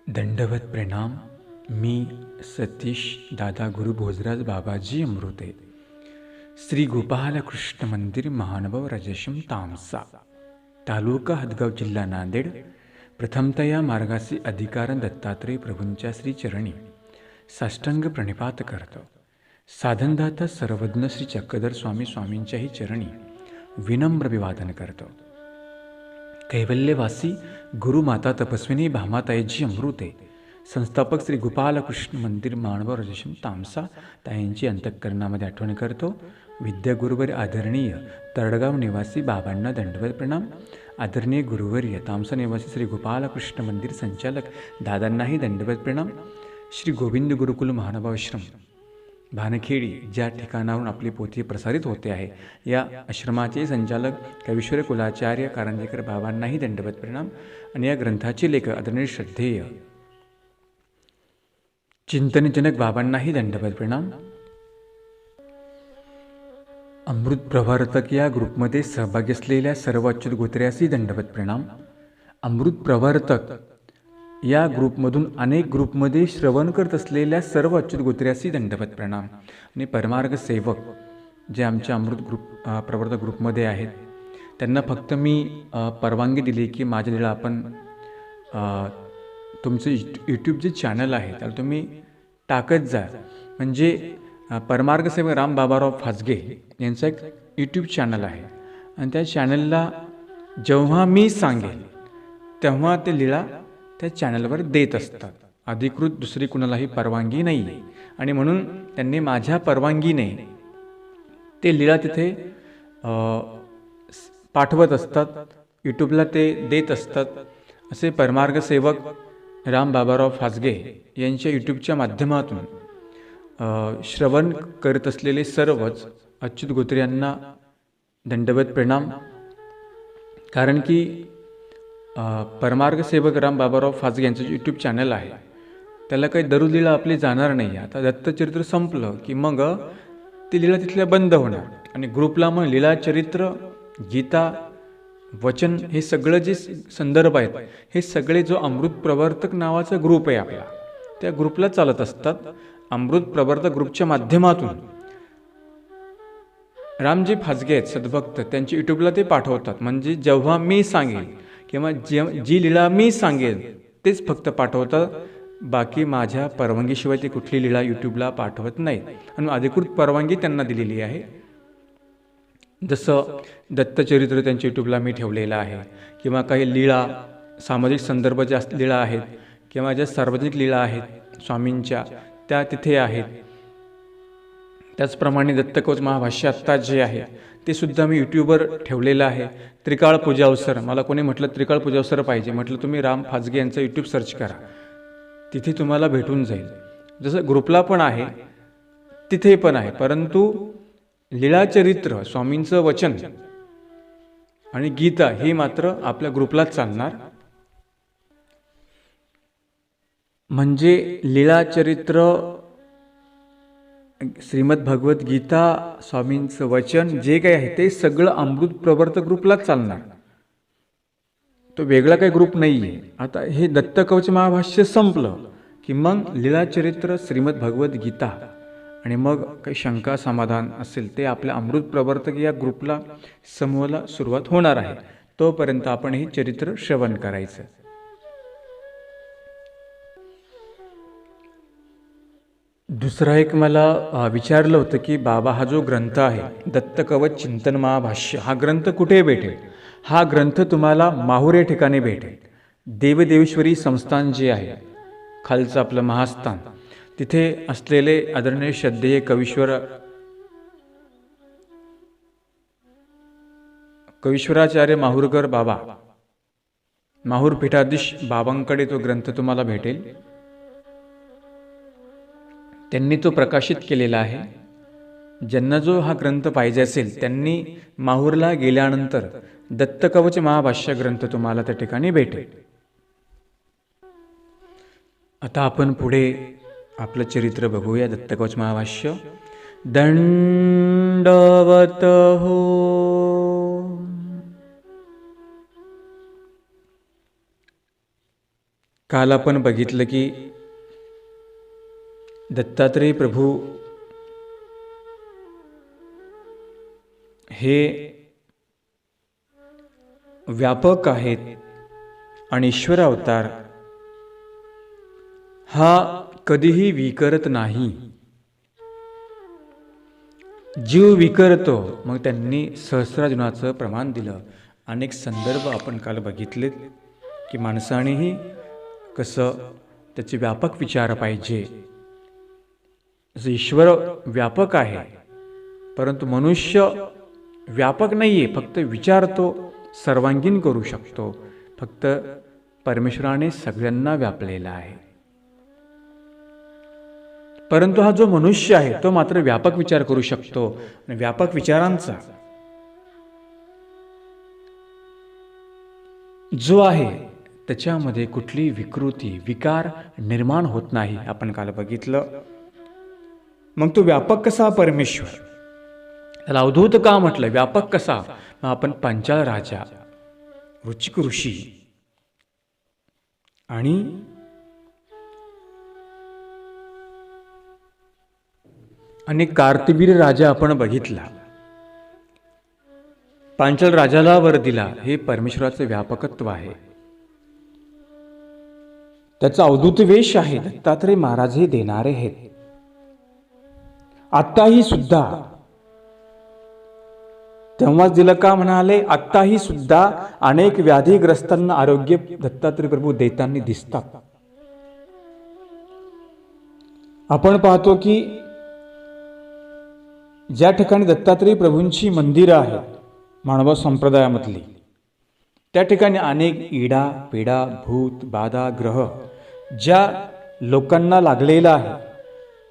दंडवत प्रणाम. मी सतीश दादा गुरु भोजराज बाबाजी अमृते. श्री गोपालकृष्ण मंदिर महानुभव राजश्रम तामसा, तालुका हदगाव, जिल्हा नांदेड. प्रथमतया मार्गासी अधिकारण दत्तात्रय प्रभूंच्या श्री चरणी साष्टांग प्रणिपात करतो. साधनदाता सर्वज्ञ श्री चक्रधर स्वामींच्याही चरणी विनम्र अभिवादन करतो. कैवल्यवासी गुरुमाता तपस्विनी भामाताईजी अमृते, संस्थापक श्री गोपालकृष्ण मंदिर मानव राजश्रम तामसा ताईंची अंतःकरणामध्ये आठवण करतो. विद्यागुरुवर आदरणीय तरडगाव निवासी बाबांना दंडवत प्रणाम. आदरणीय गुरुवर्य तामसा निवासी श्री गोपालकृष्ण मंदिर संचालक दादांनाही दंडवत प्रणाम. श्री गोविंद गुरुकुल महानुभावाश्रम भानखेडी, ज्या ठिकाणावरून आपली पोथी प्रसारित होते आहे, या आश्रमाचे संचालक कवीश्वर कुलाचार्य कारंजेकर बाबांनाही दंडवत प्रणाम. आणि या ग्रंथाचे लेखक आदरणीय श्रद्धेय चिंतनजनक बाबांनाही दंडवत प्रणाम. अमृत प्रवर्तक या ग्रुपमध्ये सहभागी असलेल्या सर्व अच्युत गोत्र्यासी दंडवत प्रणाम. अमृत प्रवर्तक या ग्रुपमधून अनेक ग्रुपमध्ये श्रवण करत असलेल्या सर्व अच्युत गोत्र्यासी दंडवत प्रणाम. आणि परमार्ग सेवक जे आमच्या अमृत प्रवर्तक ग्रुपमध्ये आहेत, त्यांना फक्त मी परवानगी दिली की माझ्या दिला आपण तुमचं यूट्यूब जे चॅनल आहे त्याला तुम्ही टाकत जा. म्हणजे परमार्ग सेवक राम बाबाराव फासगे यांचा एक यूट्यूब चॅनल आहे, आणि त्या चॅनलला जेव्हा मी सांगेल तेव्हा ते लीळा त्या चॅनलवर देत असतात. अधिकृत दुसरी कुणालाही परवानगी नाही आहे, आणि म्हणून त्यांनी माझ्या परवानगीने ते लीळा तिथे पाठवत असतात, यूट्यूबला ते देत असतात. असे परमार्ग सेवक राम बाबाराव फासगे यांच्या यूट्यूबच्या माध्यमातून श्रवण करत असलेले सर्वच अच्युत गोत्रे यांना दंडवत प्रणाम. कारण की परमार्ग सेवक राम बाबाराव फासगे यांचं यूट्यूब चॅनल आहे, त्याला काही दररोज लीळा आपली जाणार नाही. आता दत्तचरित्र संपलं की मग ती लीळा तिथल्या बंद होणार, आणि ग्रुपला मग लीळाचरित्र, गीता, वचन हे सगळं जे संदर्भ आहेत, हे सगळे जो अमृत प्रवर्तक नावाचा ग्रुप आहे आपला, त्या ग्रुपला चालत असतात. अमृत प्रवर्तक ग्रुपच्या माध्यमातून रामजी फासगे आहेत सद्भक्त, त्यांच्या यूट्यूबला ते पाठवतात. म्हणजे जेव्हा मी सांगेल किंवा जी लीळा मी सांगेल तेच फक्त पाठवतात, बाकी माझ्या परवानगीशिवाय ते कुठली लीळा यूट्यूबला पाठवत नाहीत. आणि अधिकृत परवानगी त्यांना दिलेली आहे. जसं दत्तचरित्र त्यांच्या यूट्यूबला मी ठेवलेलं आहे, किंवा काही लीळा सामाजिक संदर्भ ज्या लीळा आहेत किंवा ज्या सार्वजनिक लीळा आहेत स्वामींच्या, त्या तिथे आहेत. त्याचप्रमाणे दत्तकवच महाभाष्य आत्ता जे आहे ते सुद्धा मी यूट्यूबवर ठेवलेलं आहे. त्रिकाळ पूजावसर, मला कोणी म्हटलं त्रिकाळ पूजावसर पाहिजे, म्हटलं तुम्ही राम फासगे यांचं यूट्यूब सर्च करा, तिथे तुम्हाला भेटून जाईल. जसं ग्रुपला पण आहे तिथे पण आहे, परंतु लीळाचरित्र, स्वामींचं वचन आणि गीता हे मात्र आपल्या ग्रुपलाच चालणार. म्हणजे लीळाचरित्र, श्रीमद भगवत गीता, स्वामींचं वचन जे काही आहे ते सगळं अमृत प्रवर्तक ग्रुपलाच चालणार, तो वेगळा काही ग्रुप नाही आहे. आता हे दत्तकवच महाभाष्य संपलं की मग लीळाचरित्र, श्रीमद भगवत गीता, आणि मग काही शंका समाधान असेल ते आपल्या अमृत प्रवर्तक या ग्रुपला, समूहाला सुरुवात होणार आहे. तोपर्यंत आपण हे चरित्र श्रवण करायचं. दुसरा एक मला विचारलं होतं की बाबा, हा जो ग्रंथ आहे दत्तकवच चिंतन महाभाष्य, हा ग्रंथ कुठे भेटेल? हा ग्रंथ तुम्हाला माहूर या ठिकाणी भेटेल. देवदेवेश्वरी संस्थान जे आहे खालचं आपलं महास्थान, तिथे असलेले आदरणीय श्रद्धेय कवीश्वराचार्य माहूरकर बाबा, माहूर पीठाधीश बाबांकडे तो ग्रंथ तुम्हाला भेटेल. त्यांनी तो प्रकाशित केलेला आहे. ज्यांना जो हा ग्रंथ पाहिजे असेल त्यांनी माहूरला गेल्यानंतर दत्तकवच महाभाष्य ग्रंथ तुम्हाला त्या ठिकाणी भेटेल. आता आपण पुढे आपलं चरित्र बघूया. दत्तकवच महाभाष्य. दंडवत हो काल आपण बघितलं की दत्तात्रेय प्रभू हे व्यापक आहेत आणि ईश्वर अवतार हा कधीही विकरत नाही. जीव विकरतो, मग त्यांनी सहस्रार्जुनाचं प्रमाण दिलं. अनेक संदर्भ आपण काल बघितलेत की माणसानेही कसं त्याचे व्यापक विचार पाहिजे. जसं ईश्वर व्यापक आहे, परंतु मनुष्य व्यापक नाही आहे, फक्त विचारतो, सर्वांगीण करू शकतो. फक्त परमेश्वराने सगळ्यांना व्यापलेला आहे. परंतु हा जो मनुष्य आहे तो मात्र व्यापक विचार करू शकतो. आणि व्यापक विचारांचा जो आहे त्याच्यामध्ये कुठली विकृती विकार निर्माण होत नाही, आपण काल बघितलं. मग तो व्यापक कसा परमेश्वर, त्याला अवधूत का म्हटलं, व्यापक कसा? मग आपण पांचाळ राजा, वृश्चिक ऋषी आणि कार्तवीर राजा आपण बघितला. पांचाल राजाला वर दिला, हे परमेश्वराचे व्यापकत्व आहे, त्याचा अवधूत वेश आहे. दत्तात्रेय महाराज हे देणारे आहेत. आत्ताही सुद्धा, तेव्हाच दिलं का म्हणाले, आत्ताही सुद्धा अनेक व्याधीग्रस्तांना आरोग्य दत्तात्रेय प्रभू देताना दिसतात. आपण पाहतो की ज्या ठिकाणी दत्तात्रेय प्रभूंची मंदिरं आहेत मानव संप्रदायामधली, त्या ठिकाणी अनेक इडा पिडा भूत बाधा ग्रह ज्या लोकांना लागलेला आहे,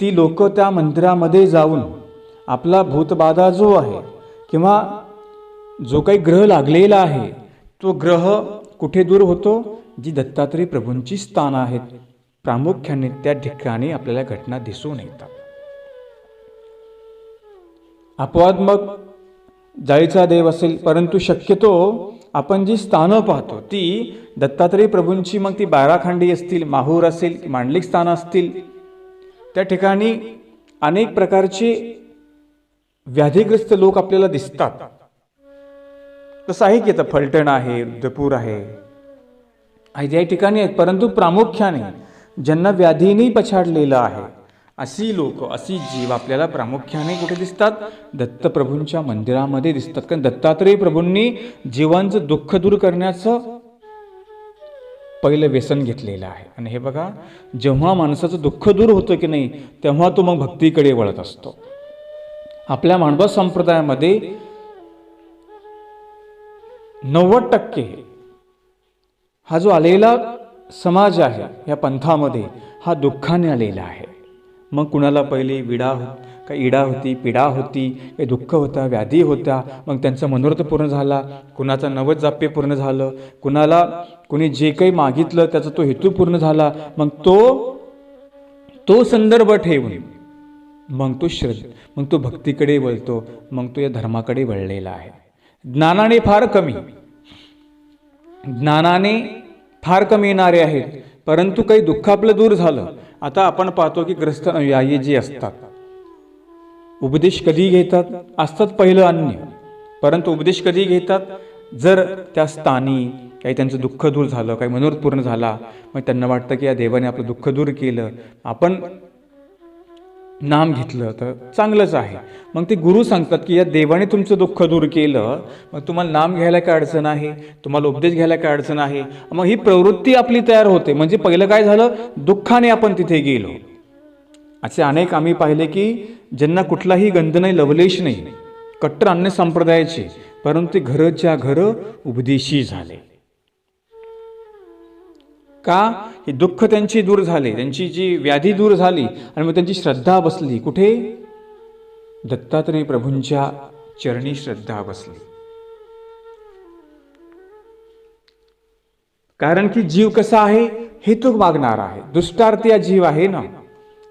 ती लोक त्या मंदिरामध्ये जाऊन आपला भूतबाधा जो आहे किंवा जो काही ग्रह लागलेला आहे तो ग्रह कुठे दूर होतो? जी दत्तात्रेय प्रभूंची स्थानं आहेत प्रामुख्याने त्या ठिकाणी आपल्याला घटना दिसून येतात. अपवाद मग जाळीचा देव असेल, परंतु शक्यतो आपण जी स्थानं पाहतो ती दत्तात्रेय प्रभूंची, मग ती बाराखंडी असतील, माहूर असेल, मांडलिक स्थानं असतील, त्या ठिकाणी अनेक प्रकारचे व्याधीग्रस्त लोक आपल्याला दिसतात. तसं आहे की आता फलटण आहे, रुद्रपूर आहे, या ठिकाणी आहेत. परंतु प्रामुख्याने ज्यांना व्याधीने पछाडलेलं आहे अशी लोक, अशी जीव आपल्याला प्रामुख्याने कुठे दिसतात? दत्तप्रभूंच्या मंदिरामध्ये दिसतात. कारण दत्तात्रेय प्रभूंनी जीवांचं दुःख दूर करण्याचं पहिलं व्यसन घेतलेलं आहे. आणि हे बघा, जेव्हा माणसाचं दुःख दूर होतं की नाही, तेव्हा तो मग भक्तीकडे वळत असतो. आपल्या मानव संप्रदायामध्ये 90% हा जो आलेला समाज आहे या पंथामध्ये, हा दुःखाने आलेला आहे. मग कुणाला पहिले काही इडा होती, पीडा होती, काही दुःख होता, व्याधी होत्या, मग त्यांचा मनोरथ पूर्ण झाला, कुणाचा नवद जाप्य पूर्ण झालं, कुणी जे काही मागितलं त्याचा तो हेतू पूर्ण झाला. मग तो संदर्भ ठेवून मग तो भक्तीकडे वळतो, मग तो या धर्माकडे वळलेला आहे. ज्ञानाने फार कमी येणारे आहेत, परंतु काही दुःख आपलं दूर झालं. आता आपण पाहतो की ग्रस्त अनुयायी जे असतात, उपदेश कधी घेतात? असतात पहिलं अन्य, परंतु उपदेश कधी घेतात? जर त्या स्थानी काही त्यांचं दुःख दूर झालं, काही मनोरथ पूर्ण झाला, मग त्यांना वाटतं की या देवाने आपलं दुःख दूर केलं, आपण नाम घेतलं तर चांगलंच आहे. मग ते गुरु सांगतात की या देवाने तुमचं दुःख दूर केलं, मग तुम्हाला नाम घ्यायला काय अडचण आहे, तुम्हाला उपदेश घ्यायला काय अडचण आहे. मग ही प्रवृत्ती आपली तयार होते. म्हणजे पहिलं काय झालं? दुःखाने आपण तिथे गेलो. असे अनेक आम्ही पाहिले की ज्यांना कुठलाही गंध नाही, लवलेश नाही, कट्टर अन्य संप्रदायाचे, परंतु ते घरच्या घर उपदेशी झाले. का? हे दुःख त्यांची दूर झाले, त्यांची जी व्याधी दूर झाली, आणि मग त्यांची श्रद्धा बसली कुठे? दत्तात्रेय प्रभूंच्या चरणी श्रद्धा बसली. कारण की जीव कसा आहे हे तो मागणार आहे. दुष्टार्थी जीव आहे ना,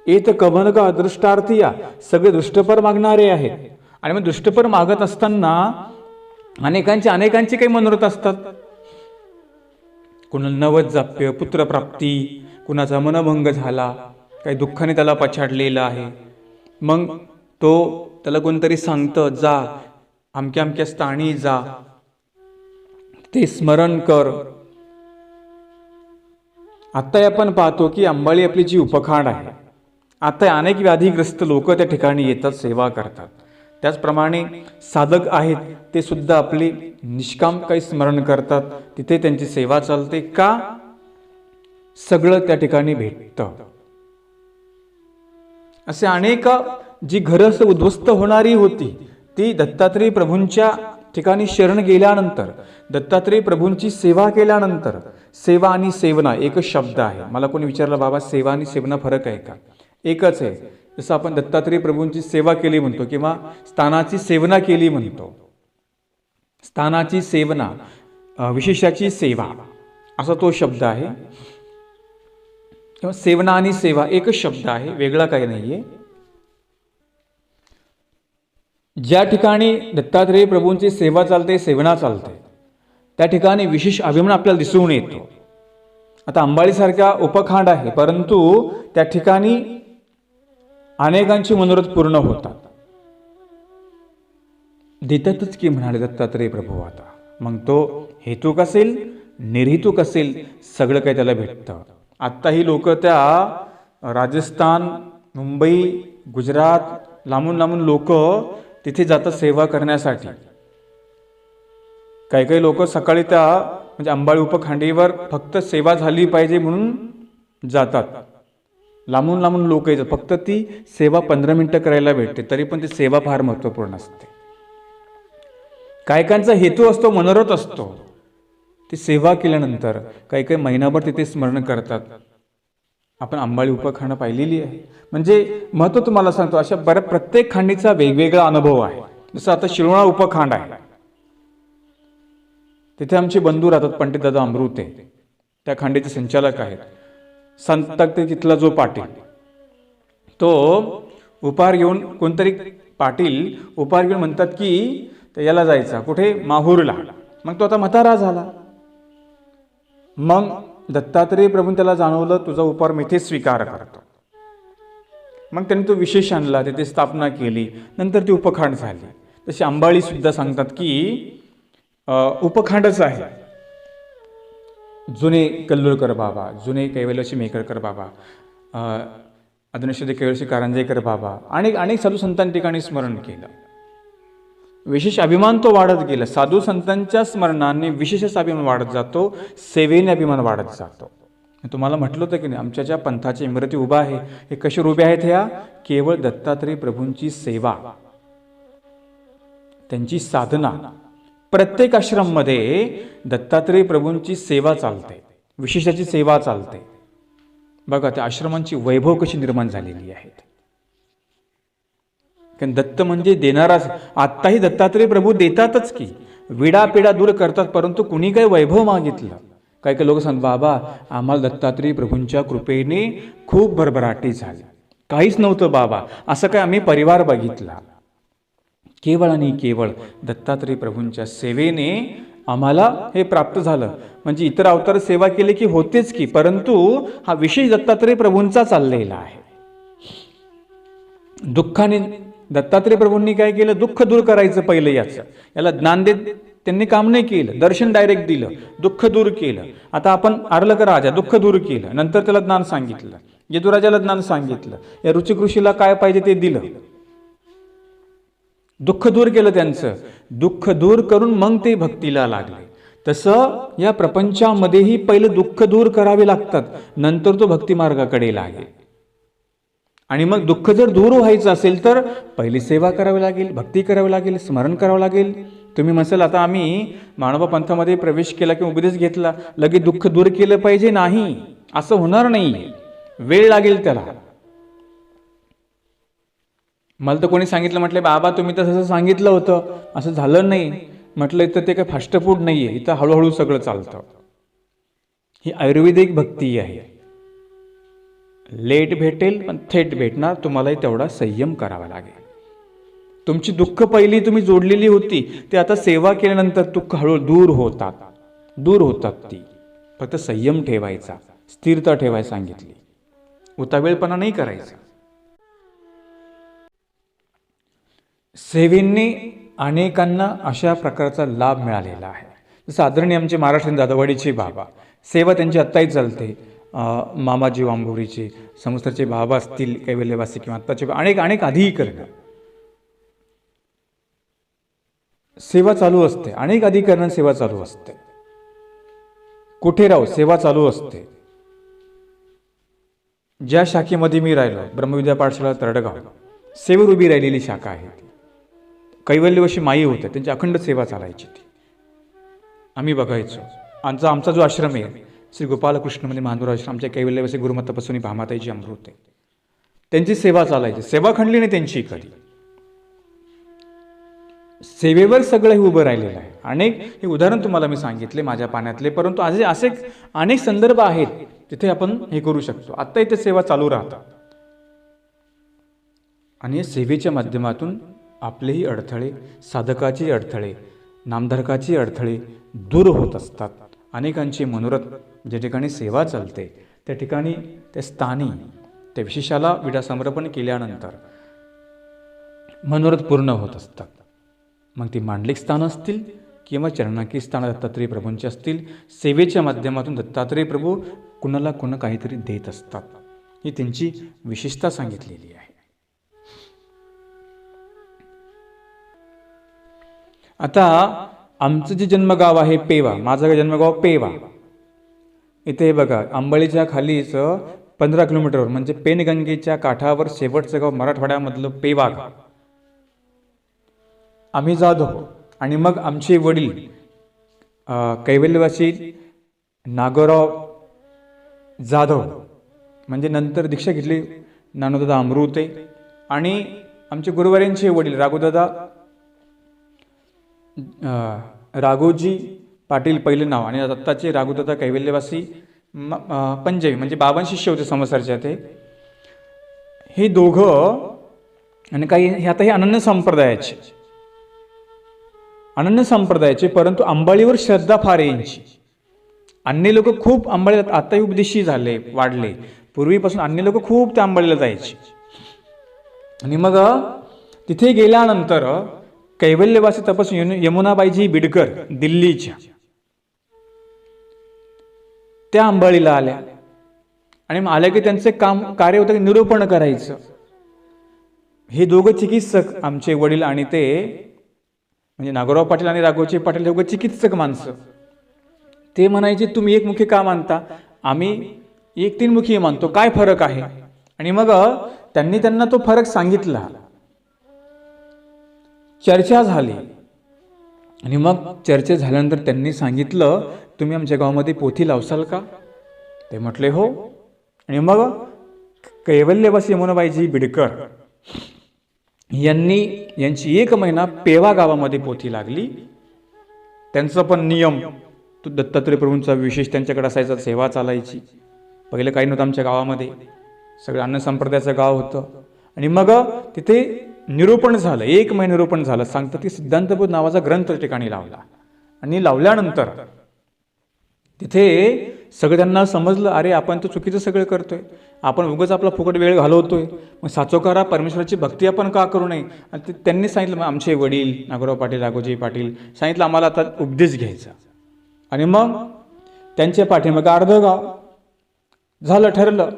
एत कमनग अदृष्टार्थीया, सगळे दृष्टपर मागणारे आहेत. आणि मग दृष्टपर मागत असताना अनेकांचे काही मनोरथ असतात. कुणाला नवद जाप्य, पुत्रप्राप्ती, कुणाचा मनभंग झाला, काही दुःखाने त्याला पछाडलेला आहे, मग त्याला कोणतरी सांगतं जा अमक्या अमक्या स्थानी जा, ते स्मरण कर. आता आपण पाहतो की अंबाळी आपली जी उपखांड आहे, आता अनेक व्याधीग्रस्त लोक त्या ठिकाणी येतात, सेवा करतात. त्याचप्रमाणे साधक आहेत ते सुद्धा आपले निष्काम काही स्मरण करतात, तिथे त्यांची सेवा चालते. का? सगळं त्या ठिकाणी भेटतं. असे अनेक जी घरं उद्ध्वस्त होणारी होती ती दत्तात्रेय प्रभूंच्या ठिकाणी शरण गेल्यानंतर, दत्तात्रेय प्रभूंची सेवा केल्यानंतर, सेवा आणि सेवना एकच शब्द आहे. मला कोणी विचारलं बाबा सेवा आणि सेवना फरक आहे का? एकच आहे. जसं आपण दत्तात्रेय प्रभूंची सेवा केली म्हणतो किंवा स्थानाची सेवना केली म्हणतो. स्थानाची सेवना, विशेषाची सेवा असा तो शब्द आहे. किंवा सेवना आणि सेवा एकच शब्द आहे, वेगळा काही नाहीये. ज्या ठिकाणी दत्तात्रेय प्रभूंची सेवा चालते, सेवना चालते, त्या ठिकाणी विशेष अभिमान आपल्याला दिसून येतो. आता अंबाळीसारख्या उपखांड आहे, परंतु त्या ठिकाणी अनेकांची मनोरथ पूर्ण होतात. देतातच की म्हणाले दत्तात्रेय प्रभू. आता मग तो हेतुक असेल, निर्हेतुक असेल, सगळं काही त्याला भेटतं. आत्ताही लोक त्या राजस्थान, मुंबई, गुजरात, लांबून लांबून लोक तिथे जातात सेवा करण्यासाठी. काही काही लोक सकाळी त्या म्हणजे अंबाळी उपखांडीवर फक्त सेवा झाली पाहिजे म्हणून जातात. लांबून लांबून लोक येतात, फक्त ती सेवा 15 मिनिटं करायला भेटते, तरी पण ती सेवा फार महत्त्वपूर्ण असते. कायकांचा हेतू असतो, मनोरथ असतो. ती सेवा केल्यानंतर काही काही महिनाभर तिथे स्मरण करतात. आपण अंबाळी उपखांड पाहिलेली आहे. म्हणजे महत्त्व तुम्हाला सांगतो, अशा बऱ्याच प्रत्येक खांडीचा वेगवेगळा अनुभव आहे. जसं आता शिरोळा उपखांड आहे, तिथे आमचे बंधू राहतात, पंडित दादा अमृते, त्या खांडीचे संचालक आहेत. संत तिथला जो पाटील, तो उपार घेऊन, कोणतरी पाटील उपार घेऊन म्हणतात की याला जायचा कुठे, माहूरला. मग तो आता म्हातारा झाला. मग दत्तात्रेय प्रभूंनी त्याला जाणवलं, तुझा उपार मी इथे स्वीकार करतो. मग त्यांनी तो विशेष आणला, तिथे स्थापना केली, नंतर ती उपखांड झाली. तशी अंबाळी सुद्धा सांगतात की उपखांडच आहे. जुने कल्लूरकर बाबा, जुने कैवल्यशी मेकरकर बाबा, अधुनिश्वरी कैवल्यशी कारंजेकर बाबा, अनेक साधू संतांच्या ठिकाणी स्मरण केलं. विशेष अभिमान तो वाढत गेला. साधू संतांच्या स्मरणाने विशेष अभिमान वाढत जातो, सेवेने अभिमान वाढत जातो. तुम्हाला म्हटलं होतं की नाही, आमच्या ज्या पंथाच्या इमरती उभा आहे, हे कशा उभ्या आहेत? ह्या केवळ दत्तात्रेय प्रभूंची सेवा, त्यांची साधना. प्रत्येक आश्रममध्ये दत्तात्रेय प्रभूंची सेवा चालते, विशेषाची सेवा चालते. बघा त्या आश्रमांची वैभव कशी निर्माण झालेली आहेत. कारण दत्त म्हणजे देणाराच. आत्ताही दत्तात्रेय प्रभू देतातच की, विडापिडा दूर करतात, परंतु कुणी काही वैभव मागितलं. काही काही लोक सांगतात, बाबा आम्हाला दत्तात्रेय प्रभूंच्या कृपेने खूप भरभराटी झाली, काहीच नव्हतं बाबा, असं काय आम्ही परिवार बघितला. केवळ आणि केवळ दत्तात्रेय प्रभूंच्या सेवेने आम्हाला हे प्राप्त झालं. म्हणजे इतर अवतार सेवा केली की होतेच की, परंतु हा विशेष दत्तात्रेय प्रभूंचा चाललेला आहे. दुःखाने दत्तात्रेय प्रभूंनी काय केलं, दुःख दूर करायचं पहिलं. याला ज्ञान देत त्यांनी काम नाही केलं, दर्शन डायरेक्ट दिलं, दुःख दूर केलं. आता आपण आरलक राजा, दुःख दूर केलं, नंतर त्याला ज्ञान सांगितलं. यदुराजाला ज्ञान सांगितलं, या रुचिक ऋषीला काय पाहिजे ते दिलं, दुःख दूर केलं त्यांचं. दुःख दूर करून मग ते भक्तीला लागले. तसं या प्रपंचामध्येही पहिलं दुःख दूर करावे लागतात, नंतर तो भक्ती मार्गाकडे लागेल. आणि मग दुःख जर दूर व्हायचं असेल तर पहिली सेवा करावी लागेल, भक्ती करावी लागेल, स्मरण करावं लागेल. तुम्ही म्हणाल आता आम्ही मानव पंथामध्ये प्रवेश केला किंवा उपदेश घेतला लगेच दुःख दूर केलं पाहिजे, नाही, असं होणार नाही, वेळ लागेल त्याला. मला तर कोणी सांगितलं, म्हटलं बाबा तुम्ही तर तसं सांगितलं होतं, असं झालं नाही. म्हटलं इथं ते काय फास्ट फूड नाहीये, इथं हळूहळू सगळं चालतं. ही आयुर्वेदिक भक्ती आहे. लेट भेटेल पण थेट भेटणार, तुम्हालाही तेवढा संयम करावा लागेल. तुमची दुःख पहिली तुम्ही जोडलेली होती, ते आता सेवा केल्यानंतर दुःख हळूहळू दूर होतात ती. फक्त संयम ठेवायचा, स्थिरता ठेवायला सांगितली, उतावेळपणा नाही करायचा. सेवेने अनेकांना अशा प्रकारचा लाभ मिळालेला आहे. जसं आदरणीय आमचे महाराष्ट्रीयन जाधववाडीचे बाबा, सेवा त्यांची आत्ताही चालते. मामाजी वांभोरीचे, संस्थाचे बाबा असतील कैवल्यवासी किंवा आत्ताचे अनेक अधिकरण सेवा चालू असते. अनेक अधिकरण सेवा चालू असते. कुठे राहू सेवा चालू असते. ज्या शाखेमध्ये मी राहिलो, ब्रह्मविद्या पाठशाळा तरडगाव, सेवेवर उभी राहिलेली शाखा आहे ती. कैवल्यवासी माई होत्या, त्यांची अखंड सेवा चालायची ती. आम्ही बघायचो. आमचा जो आश्रम आहे श्री गोपालकृष्ण म्हणजे महानपूर आश्रम, आमच्या कैवल्यवासी गुरुमातापासून भामाताईची अमृत आहे, त्यांची सेवा चालायची. सेवा खंडली नाही त्यांची कधी. सेवेवर सगळं हे उभं राहिलेलं आहे. अनेक हे उदाहरण तुम्हाला मी सांगितले माझ्या पाण्यातले, परंतु आज असे अनेक संदर्भ आहेत तिथे आपण हे करू शकतो. आत्ता इथे सेवा चालू राहतात आणि सेवेच्या माध्यमातून आपलेही अडथळे, साधकाचे अडथळे, नामधारकाचे अडथळे दूर होत असतात. अनेकांचे मनोरथ ज्या ठिकाणी सेवा चालते त्या ठिकाणी त्या स्थानी त्या विशेषाला विडा समर्पण केल्यानंतर मनोरथ पूर्ण होत असतात. मग ती मांडलिक स्थान असतील किंवा चरणाकी स्थान दत्तात्रेय प्रभूंचे असतील, सेवेच्या माध्यमातून दत्तात्रेय प्रभू कुणाला काहीतरी देत असतात. ही त्यांची विशेषता सांगितलेली आहे. आता आमचं जे जन्मगाव आहे पेवा, माझं जन्मगाव पेवा, इथे बघा अंबळीच्या खालीच 15 किलोमीटरवर म्हणजे पेनगंगेच्या काठावर शेवटचं गाव मराठवाड्यामधलं पेवा गाव. आम्ही जाधव आणि मग आमचे वडील कैवल्यवासी नागोराव जाधव म्हणजे नंतर दीक्षा घेतली नानोदादा अमृते, आणि आमचे गुरुवाऱ्यांचे वडील राघोजी पाटील पहिलं नाव, आणि दत्ताचे राघुदादा कैवल्यवासी पंजाबी म्हणजे 52 शिष्य होते समसरच्या ते. हे दोघं आणि काही हे आता हे अनन्य संप्रदायाचे, परंतु अंबाळीवर श्रद्धा फार यांची. अन्य लोक खूप अंबाळीला आताही उपदेशी झाले, वाढले. पूर्वीपासून अन्य लोक खूप त्या अंबाळीला जायचे. आणि मग तिथे गेल्यानंतर कैवल्यवासी तपस्वी यमुनाबाईजी बिडकर दिल्लीच्या त्या अंबाळीला आल्या. आणि मग आल्या की त्यांचे कार्य होतं की निरूपण करायचं. हे दोघं चिकित्सक आमचे वडील आणि ते म्हणजे नागोराव पाटील आणि राघोजी पाटील दोघं चिकित्सक माणसं. ते म्हणायचे तुम्ही एकमुखी का मानता, आम्ही एक 3 मुखी मानतो, काय फरक आहे. आणि मग त्यांना तो फरक सांगितला. चर्चा झाली आणि मग चर्चा झाल्यानंतर त्यांनी सांगितलं तुम्ही आमच्या गावामध्ये पोथी लावसाल का. ते म्हटले हो. आणि मग कैवल्यवासी यमुनाबाईजी बिडकर यांची 1 महिना पेवा गावामध्ये पोथी लागली. त्यांचा पण नियम तो दत्तात्रेय प्रभूंचा विशेष त्यांच्याकडे असायचा, सेवा चालायची. पहिलं काही नव्हतं आमच्या गावामध्ये, सगळं अन्न संप्रदायाचं गाव होतं. आणि मग तिथे निरूपण झालं, 1 महिना निरूपण झालं. सांगतात की सिद्धांतबोध नावाचा ग्रंथ ठिकाणी लावला. आणि लावल्यानंतर तिथे सगळं त्यांना समजलं, अरे आपण तर चुकीचं सगळं करतोय, आपण उगाच आपला फुकट वेळ घालवतोय, मग साचोकारा परमेश्वराची भक्ती आपण का करू नये. आणि त्यांनी सांगितलं, आमचे वडील नागोराव पाटील राघोजी पाटील सांगितलं आम्हाला आता उपदेश घ्यायचा. आणि मग त्यांच्या पाठीमागे अर्धं गाव झालं, ठरलं.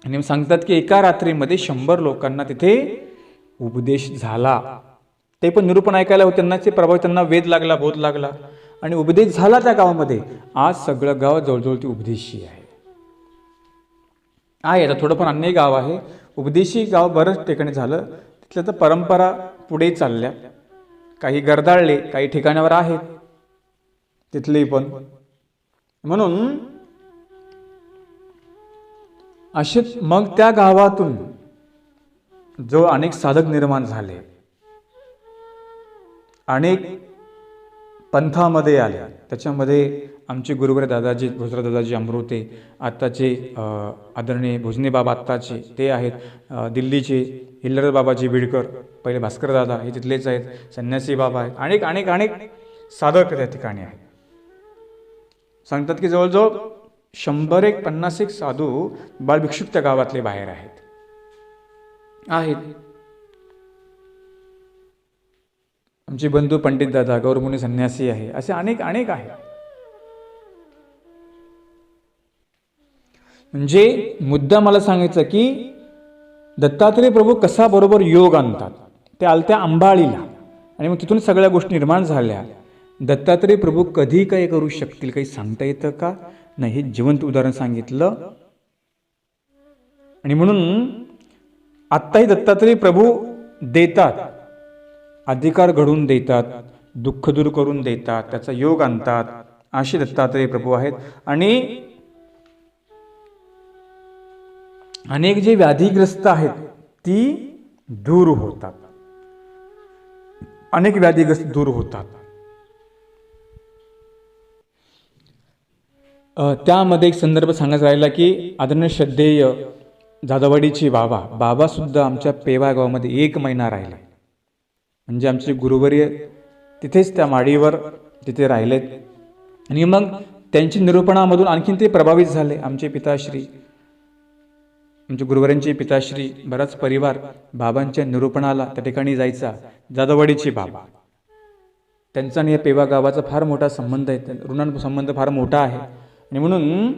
आणि सांगतात की एका रात्रीमध्ये 100 लोकांना तिथे उपदेश झाला. ते पण निरूपण ऐकायला होते, त्यांना प्रभाव, त्यांना वेद लागला, बोध लागला आणि उपदेश झाला त्या गावामध्ये. आज सगळं गाव जवळजवळ ती उपदेशी आहे. आता थोडंफार अन्य गाव आहे, उपदेशी गाव बरंच ठिकाणी झालं. तिथल्या तर परंपरा पुढे चालल्या, काही गरदाळले, काही ठिकाणावर आहेत तिथले पण. म्हणून असे मग त्या गावातून जो अनेक साधक निर्माण झाले, अनेक पंथामध्ये आले. त्याच्यामध्ये आमचे गुरुवर दादाजी भोजराव दादाजी अमृते, आत्ताचे आदरणीय भोजने बाबा आत्ताचे ते आहेत, दिल्लीचे हिल्लर बाबाजी बिडकर, पहिले भास्कर दादा हे तिथलेच आहेत, संन्यासी बाबा आहेत. अनेक साधक त्या ठिकाणी आहेत. सांगतात की जवळजवळ 100-150 साधू बालभिक्षुक त्या गावातले बाहेर आहेत. आमचे बंधू पंडित दादा, गौरमुनी संन्यासी आहे, असे अनेक अनेक आहेत. म्हणजे मुद्दा मला सांगायचं की दत्तात्रेय प्रभू कसा बरोबर योग आणतात. ते आलत्या अंबाळीला आणि मग तिथून सगळ्या गोष्टी निर्माण झाल्या. दत्तात्रेय प्रभू कधी काय करू शकतील, काही सांगता येतं का? नाही, हे जिवंत उदाहरण सांगितलं. आणि म्हणून आत्ताही दत्तात्रेय प्रभू देतात, अधिकार घडवून देतात, दुःख दूर करून देतात, त्याचा योग आणतात, असे दत्तात्रेय प्रभू आहेत. आणि अनेक जे व्याधीग्रस्त आहेत ती दूर होतात, अनेक व्याधीग्रस्त दूर होतात. त्यामध्ये एक संदर्भ सांगायचा राहिला की आदरणीय श्रद्धेय जाधववाडीचे बाबा सुद्धा आमच्या पेवा गावामध्ये 1 महिना राहिले. म्हणजे आमचे गुरुवर्य तिथेच त्या माडीवर तिथे राहिलेत. आणि मग त्यांची निरूपणामधून आणखीन ते प्रभावित झाले. आमचे पिताश्री, आमच्या गुरुवर्यांचे पिताश्री, बराच परिवार बाबांच्या निरूपणाला त्या ठिकाणी जायचा. जाधववाडीचे बाबा, त्यांचा आणि या पेवा गावाचा फार मोठा संबंध आहे, ऋणानुबंध संबंध फार मोठा आहे. आणि म्हणून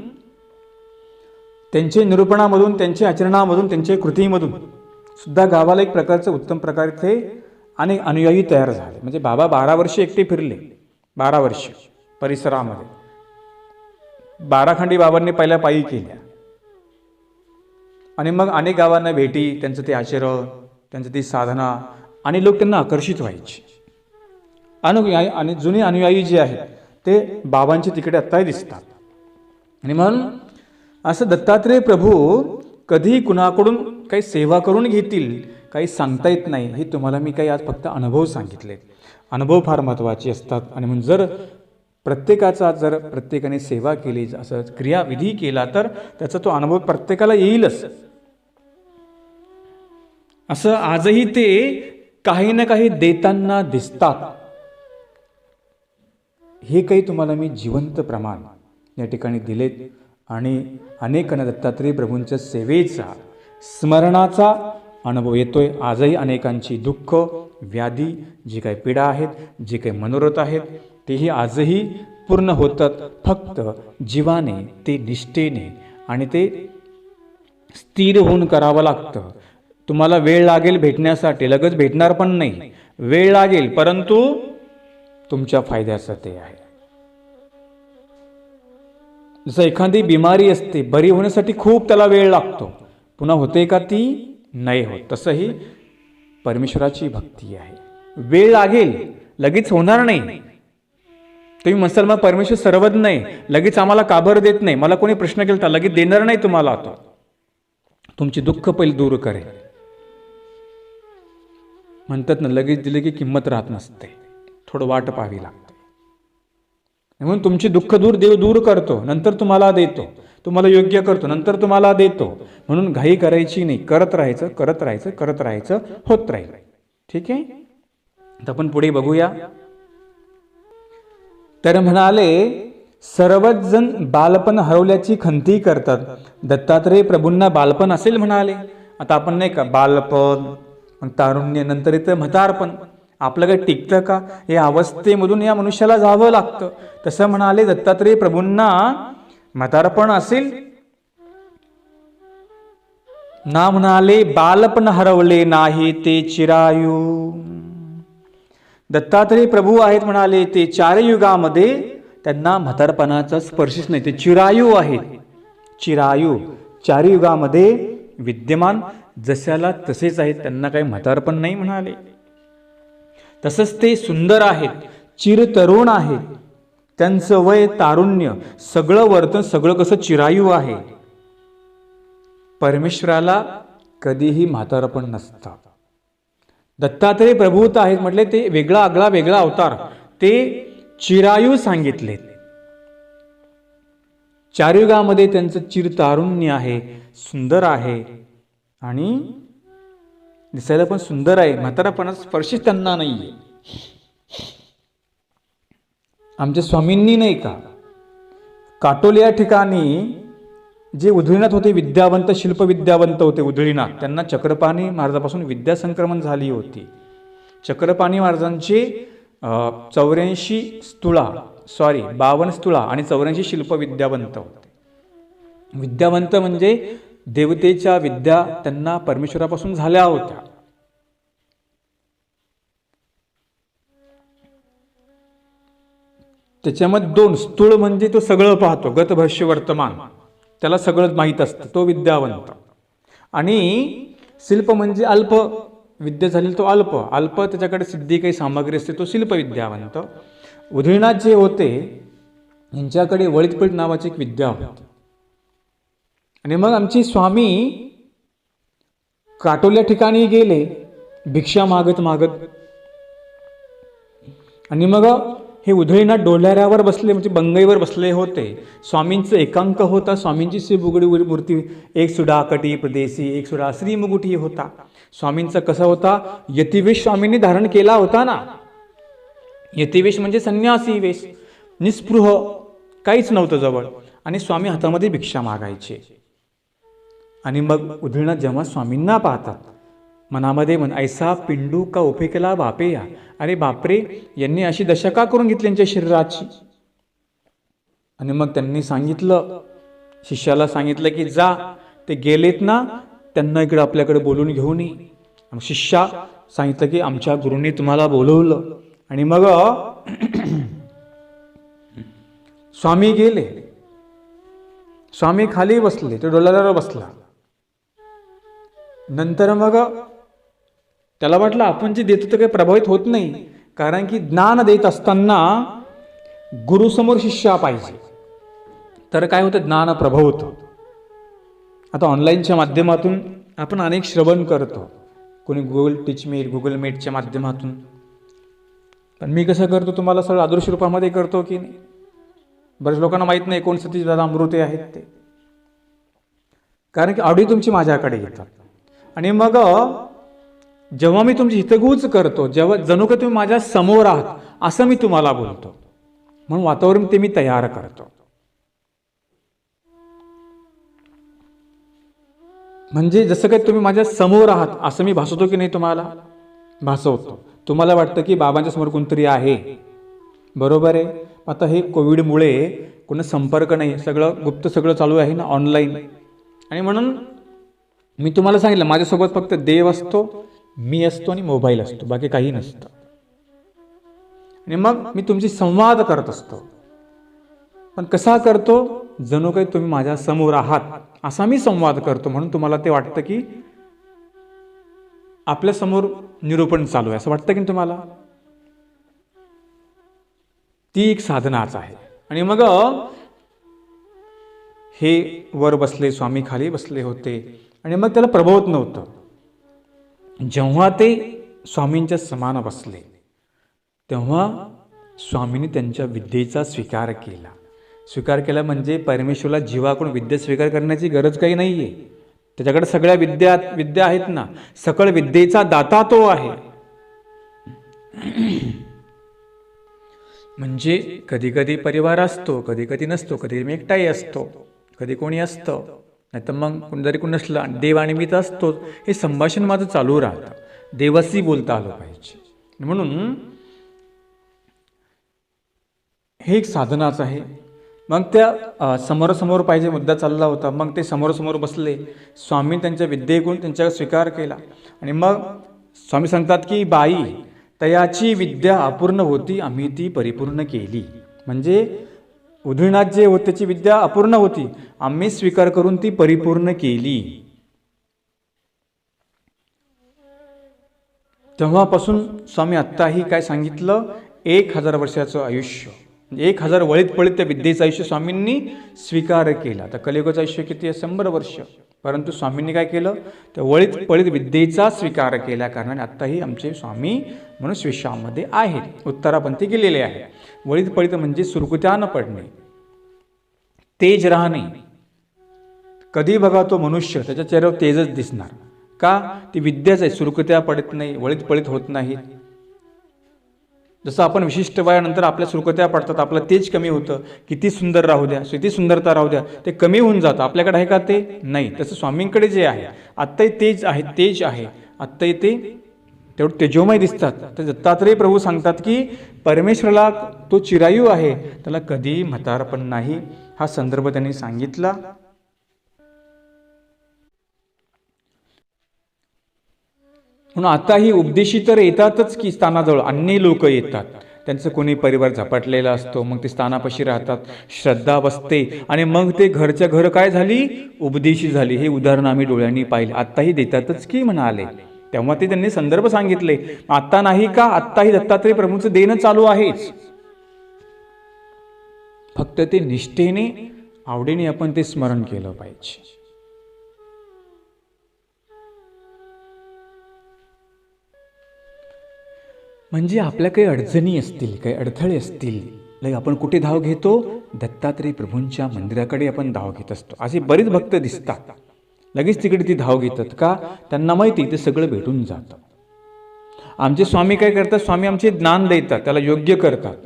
त्यांचे निरूपणामधून, त्यांच्या आचरणामधून, त्यांच्या कृतीमधून सुद्धा गावाला एक प्रकारचं उत्तम प्रकारचे अनेक अनुयायी तयार झाले. म्हणजे बाबा 12 वर्ष एकटे फिरले, 12 वर्ष परिसरामध्ये. 12 खंडी बाबांनी पहिल्या पायी केल्या. आणि मग अनेक गावांना भेटी, त्यांचं ते आचरण, त्यांचं ती साधना, आणि लोक त्यांना आकर्षित व्हायचे. अनुयायी आणि जुने अनुयायी जे आहेत ते बाबांचे तिकडे आत्ताही दिसतात. आणि म्हणून असं दत्तात्रेय प्रभू कधी कुणाकडून काही सेवा करून घेतील काही सांगता येत नाही. हे तुम्हाला मी काही आज फक्त अनुभव सांगितले. अनुभव फार महत्त्वाचे असतात. आणि म्हणून जर प्रत्येकाने सेवा केली, असं क्रियाविधी केला तर त्याचा तो अनुभव प्रत्येकाला येईलच. असं आजही ते काही ना काही देताना दिसतात. हे काही तुम्हाला मी जिवंत प्रमाण या ठिकाणी दिलेत. आणि अनेकांना दत्तात्रेय प्रभूंच्या सेवेचा, स्मरणाचा अनुभव येतोय. आजही अनेकांची दुःख, व्याधी, जी काही पीडा आहेत, जे काही मनोरथ आहेत, तेही आजही पूर्ण होतात. फक्त जीवाने, ते निष्ठेने आणि ते स्थिर होऊन करावं लागतं. तुम्हाला वेळ लागेल भेटण्यासाठी, लगेच भेटणार पण नाही, वेळ लागेल, परंतु तुमच्या फायद्याचं ते आहे. जसं एखादी बिमारी असते, बरी होण्यासाठी खूप त्याला वेळ लागतो, पुन्हा होते का ती? नाही होत. तसंही परमेश्वराची भक्ती आहे, वेळ लागेल, लगेच होणार नाही. तुम्ही म्हणसाल मग परमेश्वर सर्वज्ञ आहे, लगेच आम्हाला काबर देत नाही. मला कोणी प्रश्न केला तर लगेच देणार नाही तुम्हाला. आता तुमची दुःख पहिले दूर करेल. म्हणतात ना, लगेच दिले की किंमत राहत नसते, थोडं वाट पाहावी लागते. म्हणून तुमची दुःख देव दूर करतो, नंतर तुम्हाला देतो. तुम्हाला योग्य करतो, नंतर तुम्हाला देतो. म्हणून घाई करायची नाही, करत राहायचं, करत राहायचं, करत राहायचं, होत राहील. ठीक आहे. आता आपण पुढे बघूया. तर म्हणाले, सर्वच जण बालपण हरवल्याची खंती करतात. दत्तात्रेय प्रभूंना बालपण असेल म्हणाले. आता आपण नाही का, बालपण, तारुण्य, नंतर येतं म्हातारपण. आपलं काही टिकतं का? या अवस्थेमधून या मनुष्याला जावं लागतं. तसं म्हणाले दत्तात्रेय प्रभूंना म्हातारपण असेल ना. म्हणाले, बालपण हरवले नाही ते चिरायू. दत्तात्रेय प्रभू आहेत म्हणाले, ते 4 युगामध्ये त्यांना म्हातारपणाचा स्पर्शच नाही. ते चिरायू आहेत. चिरायू 4 युगामध्ये विद्यमान, जशाला तसेच आहेत, त्यांना काही म्हातारपण नाही म्हणाले. तसंच ते सुंदर आहेत, चिरतरुण आहेत, त्यांचं वय, तारुण्य, सगळं वर्तन, सगळं कसं चिरायू आहे. परमेश्वराला कधीही म्हातारपण नसतं. दत्तात्रेय प्रभूत आहेत म्हटले, ते वेगळा आगळा वेगळा अवतार, ते चिरायू सांगितले. 4 युगामध्ये त्यांचं चिरतारुण्य आहे, सुंदर आहे आणि दिसायला पण सुंदर आहे. म्हातारपणाचा स्पर्श त्यांना नाहीये. आमच्या स्वामींनी नाही का काटोल या ठिकाणी जे उधळीनाथ होते, विद्यावंत शिल्पविद्यावंत होते उधळीनाथ, त्यांना चक्रपाणी महाराजापासून विद्या संक्रमण झाली होती. चक्रपाणी महाराजांचे 52 स्तुळा आणि 84 शिल्पविद्यावंत होते. विद्यावंत म्हणजे देवतेच्या विद्या त्यांना परमेश्वरापासून झाल्या होत्या. त्याच्यामध्ये 2 स्तूळ म्हणजे तो सगळं पाहतो, गत भविष्य वर्तमान, त्याला सगळं माहीत असतं, तो विद्यावंत. आणि शिल्प म्हणजे अल्प विद्या झालेली, तो अल्प त्याच्याकडे सिद्धी काही सामग्री असते, तो शिल्प विद्यावंत. उधळीनाथ जे होते यांच्याकडे वळीतपळीत नावाची एक विद्या होती. आणि मग आमचे स्वामी काटोल या ठिकाणी गेले भिक्षा मागत मागत. आणि मग हे उधळीनाथ डोल्याऱ्यावर बसले, म्हणजे बंगईवर बसले होते. स्वामींचं एकांक होता. स्वामींची श्रीबुगडी मूर्ती, एक सुडा कटी प्रदेशी, एक सुडा श्री मुगुटी होता. स्वामींचा कसा होता, यतिवेश स्वामींनी धारण केला होता ना. यतिवेश म्हणजे संन्यासी वेश, निस्पृह, काहीच नव्हतं जवळ, आणि स्वामी हातामध्ये भिक्षा मागायचे. आणि मग उधळीनाथ जेव्हा स्वामींना पाहतात, मनामध्ये ऐसा पिंडू का उपेकला बापे या, अरे बापरे, यांनी अशी दशा का करून घेतली यांच्या शरीराची. आणि मग त्यांनी सांगितलं, शिष्याला सांगितलं की जा, ते गेलेत ना, त्यांना इकडे आपल्याकडे बोलून घेऊन ये. शिष्या सांगितलं की आमच्या गुरुंनी तुम्हाला बोलवलं. आणि मग स्वामी गेले. स्वामी खाली बसले, तो डोलाऱ्यावर बसला. नंतर मग त्याला वाटलं आपण जे देतो ते काही प्रभावित होत नाही, कारण की ज्ञान देत असताना गुरुसमोर शिष्य पाहिजे, तर काय होतं, ज्ञान प्रभावतं. आता ऑनलाईनच्या माध्यमातून आपण अनेक श्रवण करतो, कोणी गुगल टीच मीट, गुगल मीटच्या माध्यमातून. पण मी कसं करतो, तुम्हाला सगळं आदर्श रूपामध्ये करतो की नाही. बऱ्याच लोकांना माहीत नाही कोण सतीश दादा अमृते आहेत ते, कारण की ऑडिओ तुमची माझ्याकडे येतात. आणि मग जेव्हा मी तुमची हितगुज करतो, जेव्हा जणू का तुम्ही माझ्या समोर आहात असं मी तुम्हाला बोलतो, म्हणून वातावरण ते मी तयार करतो. म्हणजे जसं काही तुम्ही माझ्या समोर आहात असं मी भासवतो की नाही, तुम्हाला भासवतो. तुम्हाला वाटतं की बाबांच्या समोर कोणतरी आहे, बरोबर आहे. आता हे कोविडमुळे कोणा संपर्क नाही, सगळं गुप्त सगळं चालू आहे ना, ऑनलाईन. आणि म्हणून मी तुम्हाला सांगितलं, माझ्यासोबत फक्त देव असतो, मी असतो आणि मोबाईल असतो, बाकी काही नसतं. आणि मग मी तुमची संवाद करत असतो, पण कसा करतो, जणू काही तुम्ही माझ्या समोर आहात असा मी संवाद करतो. म्हणून तुम्हाला ते वाटतं की आपल्या समोर निरूपण चालू आहे, असं वाटतं की तुम्हाला. ती एक साधनाच आहे. आणि मग हे वर बसले, स्वामी खाली बसले होते, आणि मग त्याला प्रभावत नव्हतं. जेव्हा ते स्वामींच्या समान बसले तेव्हा स्वामींनी त्यांच्या विद्येचा स्वीकार केला. स्वीकार केला म्हणजे परमेश्वराला जीवाकडून विद्या स्वीकार करण्याची गरज काही नाही आहे. त्याच्याकडे सगळ्या विद्या आहेत ना, सकळ विद्येचा दाता तो आहे. म्हणजे कधी कधी परिवार असतो, कधी कधी नसतो, कधी मी एकटाही असतो, कधी कोणी असतं, नाही तर मग कोणीतरी कोण नसलं, देव आणि मी तर असतोच. हे संभाषण माझं चालू राहतं, देवाशी बोलता आलं पाहिजे. म्हणून हे एक साधनाच आहे. मग त्या समोरासमोर पाहिजे मुद्दा चालला होता. मग ते समोरासमोर बसले, स्वामी त्यांच्या विद्येकडून त्यांचा स्वीकार केला. आणि मग स्वामी सांगतात की बाई, तयाची विद्या अपूर्ण होती, आम्ही ती परिपूर्ण केली. म्हणजे उधळीनाथ जे होते त्याची विद्या अपूर्ण होती, आम्ही स्वीकार करून ती परिपूर्ण केली. तेव्हापासून स्वामी आत्ताही काय सांगितलं, 1000 वर्षाचं आयुष्य, 1000 वळीत पळीत त्या विद्येचं आयुष्य स्वामींनी स्वीकार केला. तर कलियुगाचं आयुष्य किती आहे, 100 वर्ष. परंतु स्वामींनी काय केलं, त्या वळीत पळीत विद्येचा स्वीकार केला कारणाने आत्ताही आमचे स्वामी म्हणून विश्वामध्ये आहेत, उत्तरापंथी गेलेले आहे. वळीत पळीत म्हणजे सुरकुत्या न पडणे, तेज राहणे. कधी बघा तो मनुष्य, त्याच्या चेहऱ्यावर तेजच दिसणार. का, ती विद्याच आहे, सुरकुत्या पडत नाही, वळीत पळीत होत नाहीत. जसं आपण विशिष्ट वयानंतर आपल्या सुरकुत्या पडतात, आपलं तेज कमी होतं, किती सुंदर राहू द्या, किती सुंदरता राहू द्या, ते कमी होऊन जातं. आपल्याकडे आहे का ते? नाही. तसं स्वामींकडे जे आहे आत्ताही तेज आहे, आत्ताही ते तेवढं तेजोमय दिसतात. तर दत्तात्रेय प्रभू सांगतात की परमेश्वराला तो चिरायू आहे, त्याला कधी म्हातारपण नाही. हा संदर्भ त्यांनी सांगितला. म्हणून आताही उपदेशी तर येतातच की स्थानाजवळ, अन्य लोक येतात. त्यांचं कोणी परिवार झपाटलेला असतो, मग ते स्थानापाशी राहतात, श्रद्धा बसते आणि मग ते घरच्या घर काय झाली? उपदेशी झाली. हे उदाहरण आम्ही डोळ्यांनी पाहिले. आत्ताही देतातच की म्हणाले. तेव्हा ते त्यांनी संदर्भ सांगितले. आत्ता नाही का? आत्ताही दत्तात्रेय प्रभूंचं देणं चालू आहेच. फक्त ते निष्ठेने, आवडीने आपण ते स्मरण केलं पाहिजे. म्हणजे आपल्या काही अडचणी असतील, काही अडथळे असतील, लय आपण कुठे धाव घेतो? दत्तात्रेय प्रभूंच्या मंदिराकडे आपण धाव घेत असतो. असे बरेच भक्त दिसतात, लगेच तिकडे ती धाव घेतात. का? त्यांना माहिती ते सगळं भेटून जातं. आमचे स्वामी काय करतात? स्वामी आमचे ज्ञान देतात, त्याला योग्य करतात,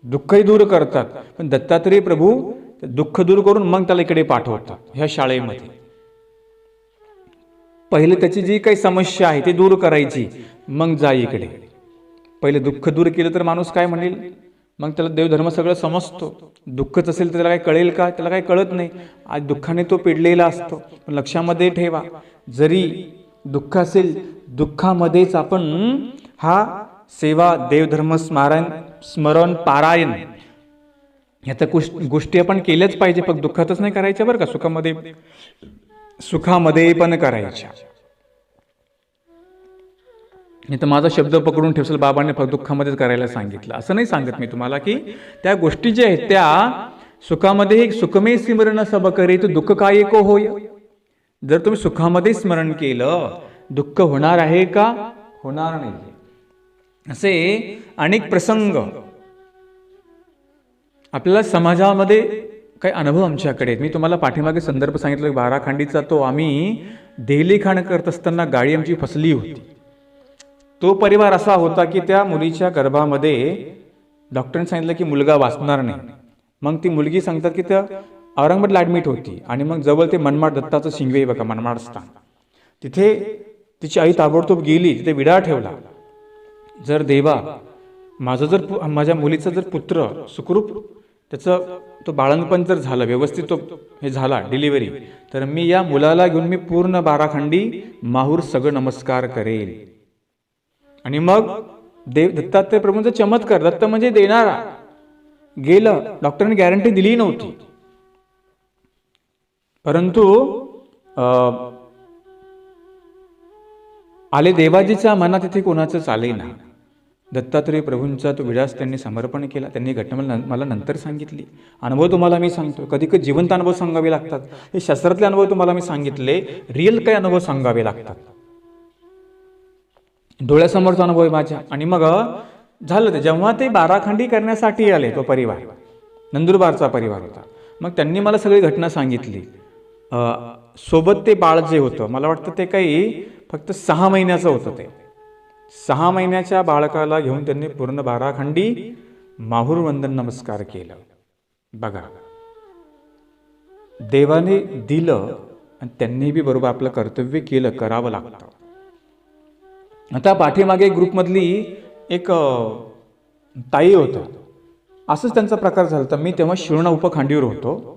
दुःखही दूर करतात. पण दत्तात्रेय प्रभू दुःख दूर करून मग त्याला इकडे पाठवतात, ह्या शाळेमध्ये. पहिले त्याची जी काही समस्या आहे ती दूर करायची, मग जा इकडे. पहिले दुःख दूर केलं तर माणूस काय म्हणेल? मग त्याला देवधर्म सगळं समजतो. दुःखच असेल तर त्याला काय कळेल का? त्याला काय कळत नाही. आज दुःखाने तो पिडलेला असतो. पण लक्षामध्ये ठेवा, जरी दुःख असेल, दुःखामध्येच आपण हा सेवा, देवधर्म स्मरण पारायण ह्या तर गोष्टी आपण केल्याच पाहिजे. फक्त दुःखातच नाही करायच्या बरं का, सुखामध्ये पण करायच्या. नाही तर माझा शब्द पकडून ठेवसल बाबांनी फक्त दुःखामध्येच करायला सांगितलं असं नाही सांगत मी तुम्हाला. की त्या गोष्टी ज्या आहेत त्या सुखामध्ये सुखमे स्मरण सब करे तो दुःख काय को होय. जर तुम्ही सुखामध्ये स्मरण केलं, दुःख होणार आहे का? होणार नाही. असे अनेक प्रसंग आपल्याला समाजामध्ये काही अनुभव आमच्याकडे आहेत. मी तुम्हाला पाठीमागे संदर्भ सांगितलं, बाराखंडीचा. तो आम्ही देहलीखाण करत असताना गाडी आमची फसली होती. तो परिवार असा होता की त्या मुलीच्या गर्भामध्ये डॉक्टरांनी सांगितलं की मुलगा वाचणार नाही. मग ती मुलगी सांगतात की त्या औरंगाबादला ॲडमिट होती. आणि मग जवळ ते मनमाड दत्ताचं शिंगवे बघा, मनमाड स्थान, तिथे तिची आई ताबडतोब गेली, तिथे विडा ठेवला. जर देवा माझ्या मुलीचा जर पुत्र सुखरूप त्याचं तो बाळंतपण जर झालं, व्यवस्थित तो हे झाला डिलिव्हरी, तर मी या मुलाला घेऊन मी पूर्ण बाराखंडी माहूर सगळं नमस्कार करेल. आणि मग दत्तात्रेय प्रभूंचा चमत्कार, दत्त म्हणजे देणारा, गेलं. डॉक्टरांनी गॅरंटी दिली नव्हती, परंतु आले देवाजीच्या मनात. तिथे कोणाचं चाले ना. दत्तात्रेय प्रभूंचा तो विडास त्यांनी समर्पण केला. त्यांनी घटना मला नंतर सांगितली. अनुभव तुम्हाला मी सांगतो. कधी कधी जिवंत अनुभव सांगावे लागतात. हे शास्त्रातले अनुभव तुम्हाला मी सांगितले, रिअल काही अनुभव सांगावे लागतात. डोळ्यासमोरचा अनुभव आहे माझ्या. आणि मग झालं ते, जेव्हा ते बाराखंडी करण्यासाठी आले, तो परिवार नंदुरबारचा परिवार होता. मग त्यांनी मला सगळी घटना सांगितली. सोबत ते बाळ जे होतं, मला वाटतं ते काही फक्त 6 महिन्याचं होतं. ते 6 महिन्याच्या बाळकाला घेऊन त्यांनी पूर्ण बाराखंडी माहूर वंदन नमस्कार केलं. बघा, देवाने दिलं आणि त्यांनी बी बरोबर आपलं कर्तव्य केलं, करावं लागतं. आता पाठीमागे ग्रुपमधली एक ताई होतं, असंच त्यांचा प्रकार झाला. तर मी तेव्हा शिरोणा उपखंडीवर होतो.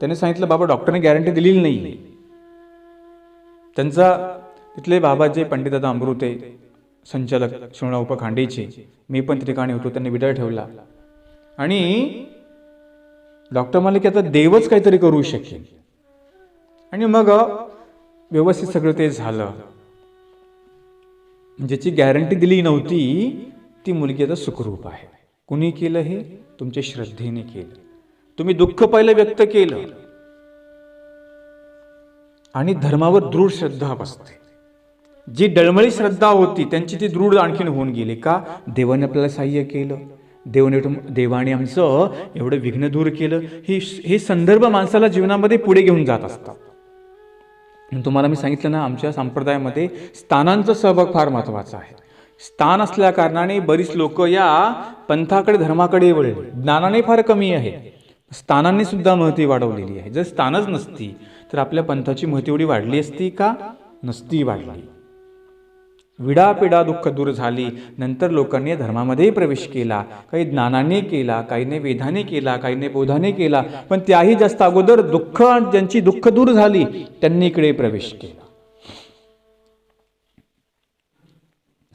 त्याने सांगितलं, बाबा डॉक्टरने गॅरंटी दिलेली नाही. त्यांचा तिथले बाबा जे पंडित दादा अमृते संचालक शिरोणा उपखंडीचे, मी पण त्या ठिकाणी होतो. त्यांनी विडा ठेवला आणि डॉक्टर म्हणाले की आता देवच काहीतरी करू शकेल. आणि मग व्यवस्थित सगळं ते झालं. ज्याची गॅरंटी दिली नव्हती ती मुलगी आता सुखरूप आहे. कुणी केलं हे? तुमच्या श्रद्धेने केलं. तुम्ही दुःख पहिलं व्यक्त केलं आणि धर्मावर दृढ श्रद्धा बसते. जी डळमळी श्रद्धा होती त्यांची ती दृढ आणखीन होऊन गेली. का? देवाने आपल्याला सहाय्य केलं, देवाने आमचं एवढं विघ्न दूर केलं. हे संदर्भ माणसाला जीवनामध्ये पुढे घेऊन जात असतात. तुम्हाला मी सांगितलं ना, आमच्या संप्रदायामध्ये स्थानांचा सहभाग फार महत्त्वाचा आहे. स्थान असल्या कारणाने बरीच लोक या पंथाकडे धर्माकडे वळले. ज्ञानाने फार कमी आहे, स्थानांनी सुद्धा महती वाढवलेली आहे. जर स्थानच नसती तर आपल्या पंथाची महती एवढी वाढली असती का? नसती वाढली. विडापिडा दुःख दूर झाली. नंतर लोकांनी धर्मामध्ये प्रवेश केला. काही ज्ञानाने केला, काहीने वेदाने केला, काहीने बोधाने केला. पण त्याही जास्त अगोदर ज्यांची दुःख दूर झाली त्यांनी इकडे प्रवेश केला.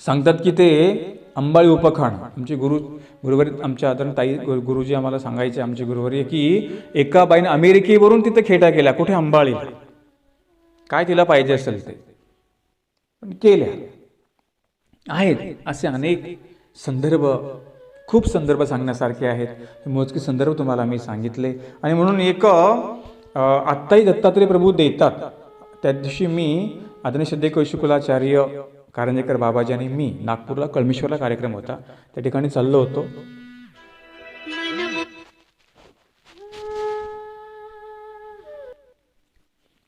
सांगतात की ते अंबाळी उपखान आमचे गुरुवारी आमच्या आदरण ताई गुरुजी आम्हाला सांगायचे, आमचे गुरुवारी, की एका बाईने अमेरिकेवरून तिथे खेटा केल्या. कुठे? अंबाळीला. काय तिला पाहिजे असेल ते पण केल्या. आहेत असे अनेक संदर्भ, खूप संदर्भ सांगण्यासारखे आहेत. मोजके संदर्भ तुम्हाला मी सांगितले. आणि म्हणून एक आत्ताही दत्तात्रय प्रभू देतात. त्या दिवशी मी आदरणीय श्रद्धेय कौशिकुलाचार्य कारंजेकर बाबाजी आणि मी नागपूरला कळमेश्वरला कार्यक्रम होता, त्या ठिकाणी चाललो होतो.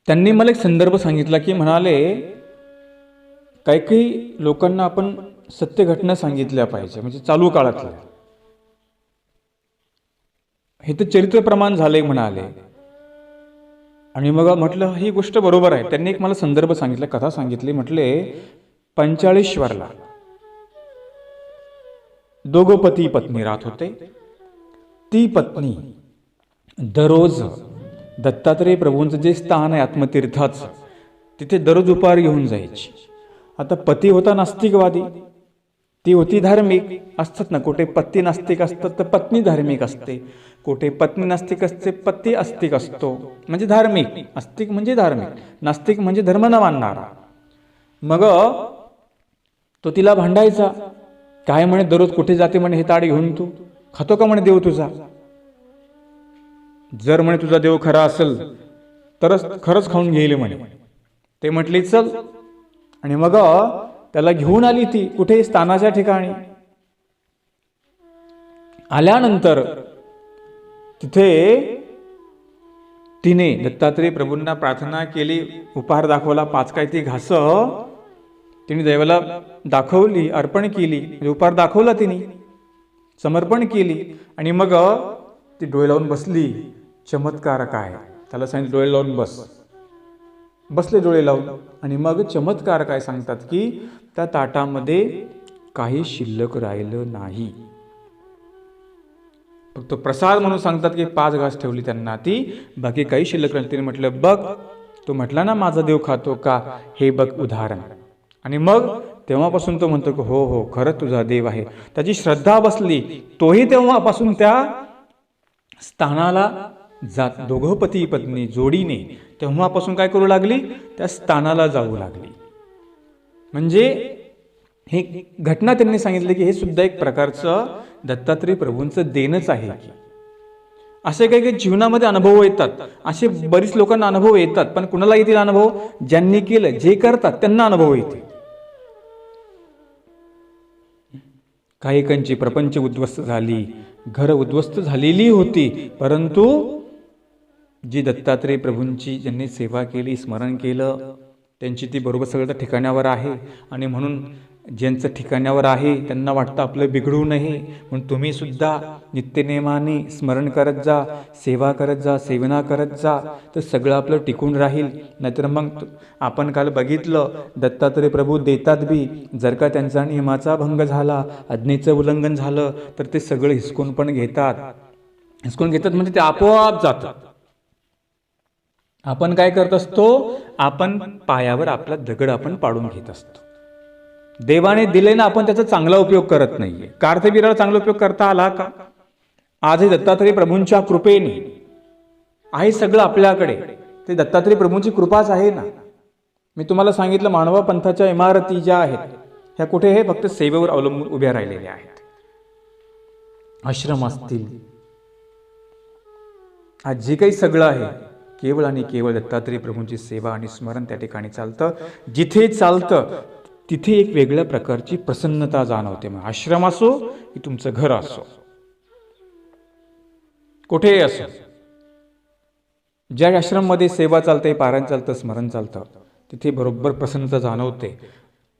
त्यांनी मला एक संदर्भ सांगितला की म्हणाले, काही काही लोकांना आपण सत्य घटना सांगितल्या पाहिजे, म्हणजे चालू काळातल्या. हे तर चरित्र प्रमाण झालंय म्हणाले. आणि मग म्हटलं ही गोष्ट बरोबर आहे. त्यांनी एक मला संदर्भ सांगितला, कथा सांगितली. म्हटले पंचाळेश्वरला दोघं पती पत्नी राहत होते. ती पत्नी दररोज दत्तात्रय प्रभूंचं जे स्थान आहे आत्मतीर्थाचं, तिथे दररोज उपहार घेऊन जायची. आता पती होता नास्तिकवादी, ती होती धार्मिक. असतात ना, कुठे पती नास्तिक असतात तर पत्नी धार्मिक असते, कुठे पत्नी नास्तिक असते पती आस्तिक असतो. म्हणजे धार्मिक, आस्तिक म्हणजे धार्मिक, नास्तिक म्हणजे धर्म न मानणारा. मग तो तिला भांडायचा. काय म्हणे, दररोज कुठे जाते म्हणे हे ताट घेऊन, तू खातो का म्हणे देव तुझा? जर म्हणे तुझा देव खरा असेल तरच खरंच खाऊन घेईल म्हणे. ते म्हटले चल. आणि मग त्याला घेऊन आली ती कुठे? स्थानाच्या ठिकाणी. आल्यानंतर तिथे तिने दत्तात्रय प्रभूंना प्रार्थना केली, उपहार दाखवला. 5 काय ती घास तिने देवाला दाखवली, अर्पण केली. उपहार दाखवला तिने, समर्पण केली. आणि मग ती डोळे लावून बसली. चमत्कार काय, त्याला सांगितलं डोळे लावून बस. बसले डोळे लावून. आणि मग चमत्कार काय सांगतात की त्या ताटामध्ये काही शिल्लक राहिलं नाही. फक्त प्रसाद म्हणून सांगतात की 5 घास ठेवली त्यांना ती, बाकी काही शिल्लक राहिली. तिने म्हटलं बघ, तो म्हटला ना माझा देव खातो का, हे बघ उदाहरण. आणि मग तेव्हापासून तो म्हणतो की हो हो खरंच तुझा देव आहे. त्याची श्रद्धा बसली. तोही तेव्हापासून त्या स्थानाला जात, दोघं पती पत्नी जोडीने तेव्हापासून काय करू लागली, त्या स्थानाला जाऊ लागली. म्हणजे हे घटना त्यांनी सांगितली की हे सुद्धा एक प्रकारचं दत्तात्रय प्रभूंचं देणंच आहे. की असे काही काही जीवनामध्ये अनुभव येतात. असे बरीच लोकांना अनुभव येतात. पण कुणाला येतील अनुभव? ज्यांनी केलं, जे करतात त्यांना अनुभव येते. काहीकांची प्रपंच उद्ध्वस्त झाली, घर उद्ध्वस्त झालेली होती, परंतु जी दत्तात्रय प्रभूंची ज्यांनी सेवा केली, स्मरण केलं, त्यांची ती बरोबर सगळं ठिकाण्यावर आहे. आणि म्हणून ज्यांचं ठिकाण्यावर आहे त्यांना वाटतं आपलं बिघडू नये, म्हणून तुम्ही सुद्धा नित्यनेमाने स्मरण करत जा, सेवा करत जा, सेवना करत जा, तर सगळं आपलं टिकून राहील. नाहीतर मग आपण काल बघितलं दत्तात्रय प्रभू देतात बी, जर का त्यांचा नियमाचा भंग झाला, आज्ञेचं उल्लंघन झालं तर ते सगळं हिसकून पण घेतात. हिसकून घेतात म्हणजे ते आपोआप जातात. आपण काय करत असतो, आपण पायावर आपला दगड आपण पाडून घेत असतो. देवाने दिले ना, आपण त्याचा चांगला उपयोग करत नाहीये. कार्तवीराला चांगला उपयोग करता आला का? आजही दत्तात्रय प्रभूंच्या कृपेने आहे सगळं आपल्याकडे. ते दत्तात्रय प्रभूंची कृपाच आहे ना. मी तुम्हाला सांगितलं मानवा पंथाच्या इमारती ज्या आहेत ह्या कुठे आहे, फक्त सेवेवर अवलंबून उभ्या राहिलेल्या आहेत. आश्रम असतील, आज जे काही सगळं आहे केवळ आणि केवळ दत्तात्रय प्रभूंची सेवा आणि स्मरण त्या ठिकाणी चालतं. जिथे चालतं तिथे एक वेगळ्या प्रकारची प्रसन्नता जाणवते. मग आश्रम असो की तुमचं घर असो, कुठेही असो, ज्या आश्रममध्ये सेवा चालते, पारायण चालतं, स्मरण चालतं, तिथे बरोबर प्रसन्नता जाणवते.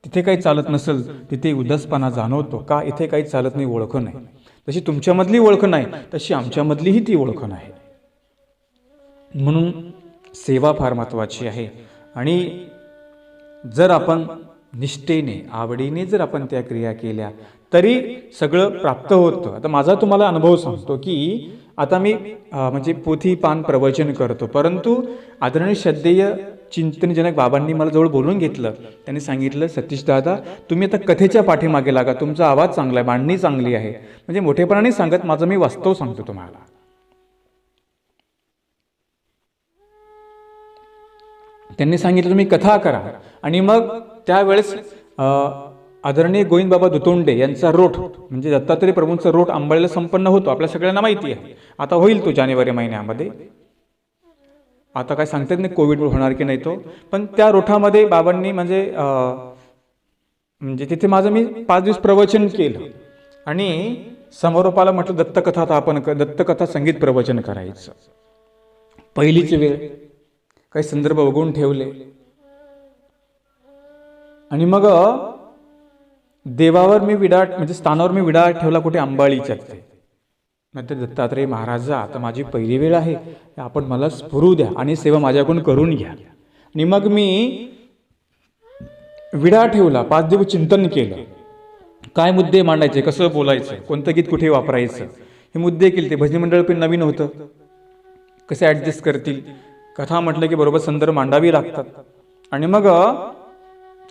तिथे काही चालत नसेल तिथे उदासपणा जाणवतो का? इथे काही चालत नाही, ओळख नाही. जशी तुमच्यामधली ओळख नाही तशी आमच्यामधलीही ती ओळख नाही. म्हणून सेवा फार महत्त्वाची आहे. आणि जर आपण निष्ठेने आवडीने जर आपण त्या क्रिया केल्या तरी सगळं प्राप्त होतं. आता माझा तुम्हाला अनुभव सांगतो की आता मी म्हणजे पोथी पान प्रवचन करतो, परंतु आदरणीय श्रद्धेय चिंतनजनक बाबांनी मला जवळ बोलून घेतलं. त्यांनी सांगितलं, सतीश दादा तुम्ही आता कथेच्या पाठीमागे लागा, तुमचा आवाज चांगला आहे, मांडणी चांगली आहे. म्हणजे मोठेपणाने सांगत माझं मी वास्तव सांगतो तुम्हाला. त्यांनी सांगितलं तुम्ही कथा करा. आणि मग त्यावेळेस आदरणीय गोविंद बाबा दुतोंडे यांचा रोठ म्हणजे दत्तात्रय प्रभूंचा रोठ अंबाळीला संपन्न होतो, आपल्या सगळ्यांना माहिती आहे. आता होईल तो जानेवारी महिन्यामध्ये. आता काय सांगतात नाही कोविड होणार की नाही तो, पण त्या रोठामध्ये बाबांनी म्हणजे तिथे माझं मी 5 दिवस प्रवचन केलं. आणि समारोपाला म्हटलं दत्तकथा, आता आपण दत्तकथा संगीत प्रवचन करायचं. पहिलीच वेळ काही संदर्भ बघून ठेवले. आणि मग देवावर मी विडा म्हणजे स्थानावर मी विडा ठेवला कुठे? अंबाळीच्या. नंतर दत्तात्रय महाराजा आता माझी पहिली वेळ आहे, आपण मला स्फुरू द्या आणि सेवा माझ्याकडून करून घ्या. आणि मग मी विडा ठेवला, 5 दिवस चिंतन केलं, काय मुद्दे मांडायचे, कसं बोलायचं, कोणतं गीत कुठे वापरायचं, हे मुद्दे केले. ते भजनी मंडळ पण नवीन होतं, कसे ॲडजस्ट करतील. कथा म्हटलं की बरोबर संदर्भ मांडावी लागतात. आणि मग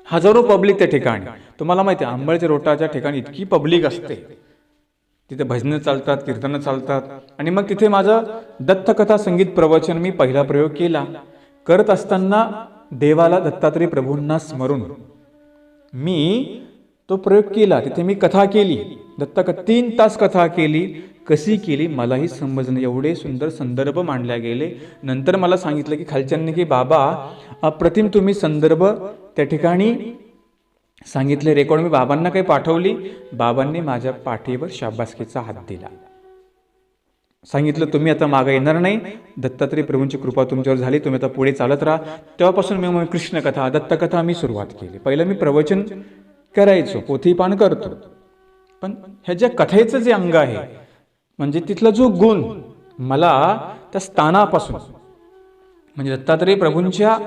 हजारो पब्लिक त्या ठिकाणी. तुम्हाला माहिती आहे अंबाळीच्या रोटाच्या ठिकाणी इतकी पब्लिक असते, तिथे भजनं चालतात, कीर्तनं चालतात. आणि मग तिथे माझं दत्तकथा संगीत प्रवचन मी पहिला प्रयोग केला. करत असताना देवाला दत्तात्रय प्रभूंना स्मरून मी तो प्रयोग केला. तिथे मी कथा केली, 3 तास कथा केली. कशी केली मलाही समजणं, एवढे सुंदर संदर्भ मांडल्या गेले. नंतर मला सांगितलं की खालच्यांनी की बाबा अप्रतिम तुम्ही संदर्भ त्या ठिकाणी सांगितले, रेकॉर्ड मी बाबांना काही पाठवली. बाबांनी माझ्या पाठीवर शाबासकीचा हात दिला. सांगितलं तुम्ही आता मागे येणार नाही, दत्तात्रय प्रभूंची कृपा तुमच्यावर झाली, तुम्ही आता पुढे चालत राहा. तेव्हापासून मी कृष्णकथा दत्तकथा मी सुरुवात केली. पहिलं मी प्रवचन करायचो, पोथीपान करतो, पण ह्याच्या कथेचं जे अंग आहे म्हणजे तिथला जो गुण मला त्या स्थानापासून म्हणजे दत्तात्रय प्रभूंच्या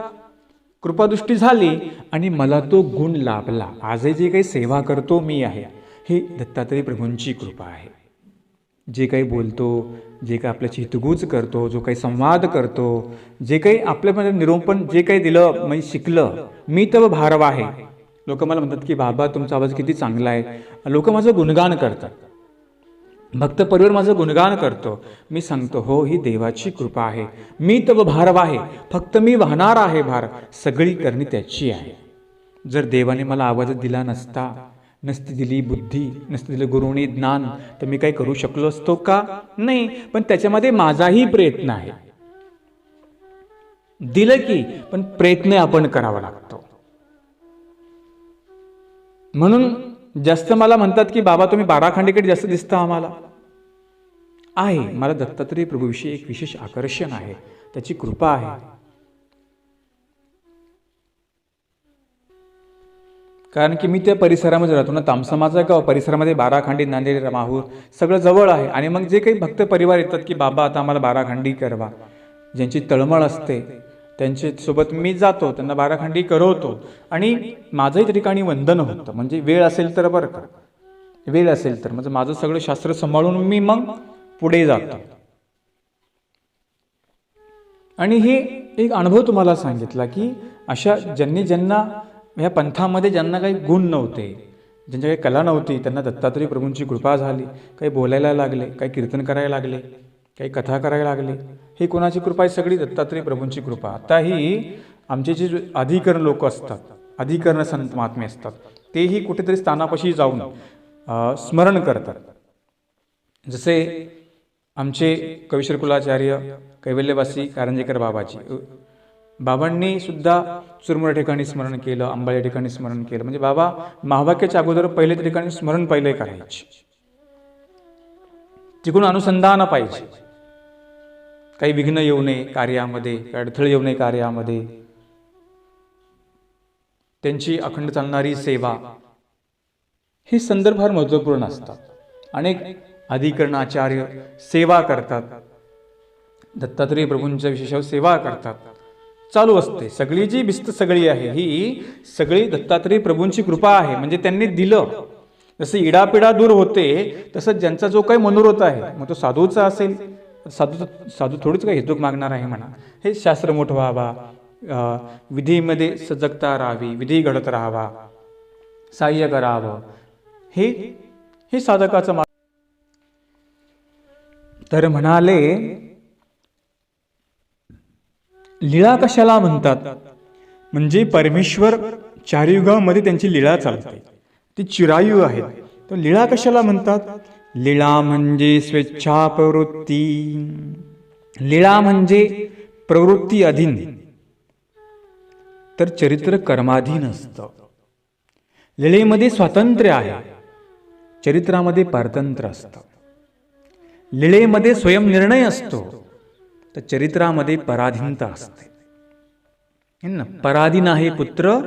कृपादृष्टी झाली आणि मला तो गुण लाभला. आजही जे काही सेवा करतो मी आहे ही दत्तात्रय प्रभूंची कृपा आहे. जे काही बोलतो, जे काही आपल्याची हितगुज करतो, जो काही संवाद करतो, जे काही आपल्यामध्ये निरोपण जे काही दिलं म्हणजे शिकलं, मी तव भारव आहे. लोक मला म्हणतात की बाबा तुमचा आवाज किती चांगला आहे. लोक माझं गुणगान करतात, भक्त परिवार माझं गुणगान करतो. मी सांगतो हो ही देवाची कृपा आहे. मी तव भारव आहे, फक्त मी वाहणार आहे भार, सगळी करणी त्याची आहे. जर देवाने मला आवाज दिला नसता, नसती दिली बुद्धी, नसती दिलं गुरुनी ज्ञान, तर मी काही करू शकलो असतो का? नाही. पण त्याच्यामध्ये माझाही प्रयत्न आहे. दिलं की पण प्रयत्न आपण करावा लागतो. म्हणून जास्त मला म्हणतात की बाबा तुम्ही बाराखंडीकडे जास्त दिसता आम्हाला. आहे मला दत्तात्रय प्रभूविषयी एक विशेष आकर्षण आहे, त्याची कृपा आहे. कारण की मी त्या परिसरामध्ये राहतो ना, तामसा माझा गाव, परिसरामध्ये बाराखंडी, नांदेड, माहूर सगळं जवळ आहे. आणि मग जे काही भक्त परिवार येतात की बाबा आता आम्हाला बाराखंडी करवा, ज्यांची तळमळ असते त्यांच्या सोबत मी जातो, त्यांना बाराखंडी करवतो. आणि माझंही त्या ठिकाणी वंदन होतं. म्हणजे वेळ असेल तर बरं का, वेळ असेल तर म्हणजे माझं सगळं शास्त्र सांभाळून मी मग पुढे जातो. आणि हे एक अनुभव तुम्हाला सांगितला की अशा ज्यांना ह्या पंथामध्ये ज्यांना काही गुण नव्हते, ज्यांच्या काही कला नव्हती, त्यांना दत्तात्रय प्रभूंची कृपा झाली. काही बोलायला लागले, काही कीर्तन करायला लागले, काही कथा करायला लागले. ही कोणाची कृपा आहे? सगळी दत्तात्रय प्रभूंची कृपा. आताही आमचे जे अधिकरण लोक असतात, अधिकरण संत महात्मे असतात, तेही कुठेतरी स्थानापाशी जाऊन स्मरण करतात. जसे आमचे कविश्वर कुलाचार्य कैवल्यवासी कारंजेकर बाबांनी सुद्धा चुरमुरा ठिकाणी स्मरण केलं, अंबाळी ठिकाणी स्मरण केलं. म्हणजे बाबा महावाक्याच्या अगोदर पहिले ठिकाणी स्मरण पहिले करायचे, तिकडून अनुसंधान पाहिजे. काही विघ्न येऊ नये कार्यामध्ये, काही अडथळे येऊ नये कार्यामध्ये. त्यांची अखंड चालणारी सेवा, हे संदर्भ फार महत्त्वपूर्ण असतात. अनेक अधिकरण आचार्य सेवा करतात, दत्तात्रेय प्रभूंच्या विशेष सेवा करतात, चालू असते. सगळी जी भिस्त सगळी आहे ही सगळी दत्तात्रेय प्रभूंची कृपा आहे. म्हणजे त्यांनी दिलं, जसं इडापिडा दूर होते तसं ज्यांचा जो काही मनोरथ आहे, मग तो साधूचा असेल, साधू थोडीच काही हेतूक मागणार आहे म्हणा. हे शास्त्र मोठं व्हावा, विधीमध्ये सजगता राहावी, विधी घडत राहावा, साह्य करावं, हे साधकाचं मार्ग. तर म्हणाले, लीळा कशाला म्हणतात? म्हणजे परमेश्वर चारयुगामध्ये त्यांची लीळा चालते, ती चिरायू आहेत. तर लीळा कशाला म्हणतात? लीळा म्हणजे स्वेच्छा प्रवृत्ती. लीळा म्हणजे प्रवृत्ती अधीन, तर चरित्र कर्माधीन असतं. लीळेमध्ये स्वातंत्र्य आहे, चरित्रामध्ये पारतंत्र्य असतं. लीळेमध्ये स्वयंनिर्णय असतो, तर चरित्रामध्ये पराधीनता असते. पराधीन आहे पुत्र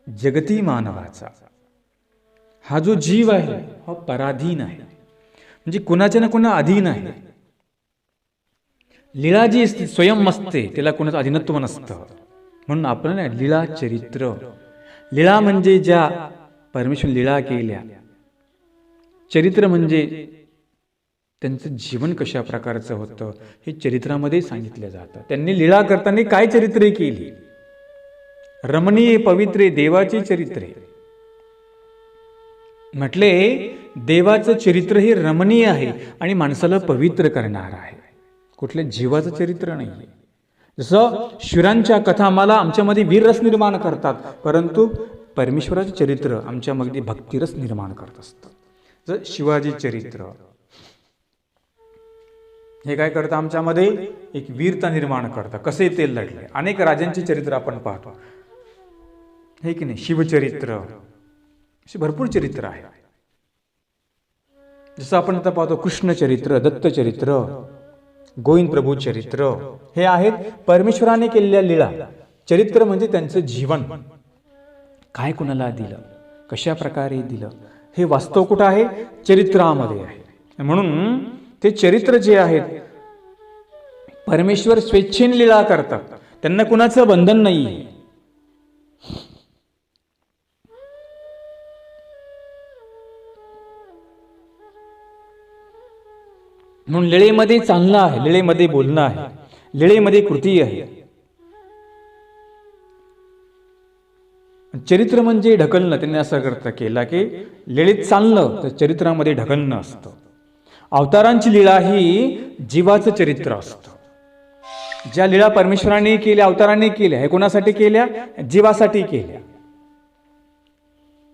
जगती मानवाचा. हा जो जीव आहे हा पराधीन आहे, म्हणजे कुणाच्या ना कुणा अधीन आहे. लीळा जी असते स्वयं असते, त्याला कुणाचं अधीनत्व नसतं. म्हणून आपण लीळा चरित्र, लीळा म्हणजे ज्या परमेश्वर लीळा केल्या, चरित्र म्हणजे त्यांचं जीवन कशा प्रकारचं होतं हे चरित्रामध्ये सांगितलं जातं. त्यांनी लीळा करताना काय चरित्रे केली? रमणीय पवित्रे देवाची चरित्रे. म्हटले देवाचं चरित्र हे रमणीय आहे आणि माणसाला पवित्र करणार आहे, कुठल्या जीवाचं चरित्र नाही आहे. जसं शिवरांच्या कथा आम्हाला आमच्यामध्ये वीररस निर्माण करतात, परंतु परमेश्वराचे चरित्र आमच्यामध्ये भक्तिरस निर्माण करत असतं. जर शिवाजी चरित्र हे काय करतं? आमच्यामध्ये एक वीरता निर्माण करतं, कसे ते लढले. अनेक राजांचे चरित्र आपण पाहतो, हे की नाही? शिवचरित्र, अशी भरपूर चरित्र आहे. जसं आपण आता पाहतो कृष्ण चरित्र, दत्त चरित्र, गोविंद प्रभू चरित्र, हे आहेत परमेश्वराने केलेल्या लीळा. चरित्र म्हणजे त्यांचं जीवन, काय कुणाला दिलं, कशा प्रकारे दिलं, हे वास्तव कुठं आहे? चरित्रामध्ये आहे. म्हणून ते चरित्र जे आहेत, परमेश्वर स्वेच्छेने लीळा करतात, त्यांना कुणाचं बंधन नाही आहे. म्हणून लीळेमध्ये चालणं आहे, लीळेमध्ये बोलणं आहे, लीळेमध्ये कृती आहे. चरित्र म्हणजे ढकलणं. त्यांनी असं करता केला की लीळेत चालणं तर चरित्रामध्ये ढकलणं असतं. अवतारांची लीळा ही जीवाचं चरित्र असतं. ज्या लीळा परमेश्वराने केल्या, अवताराने केल्या, हे कोणासाठी केल्या? जीवासाठी केल्या.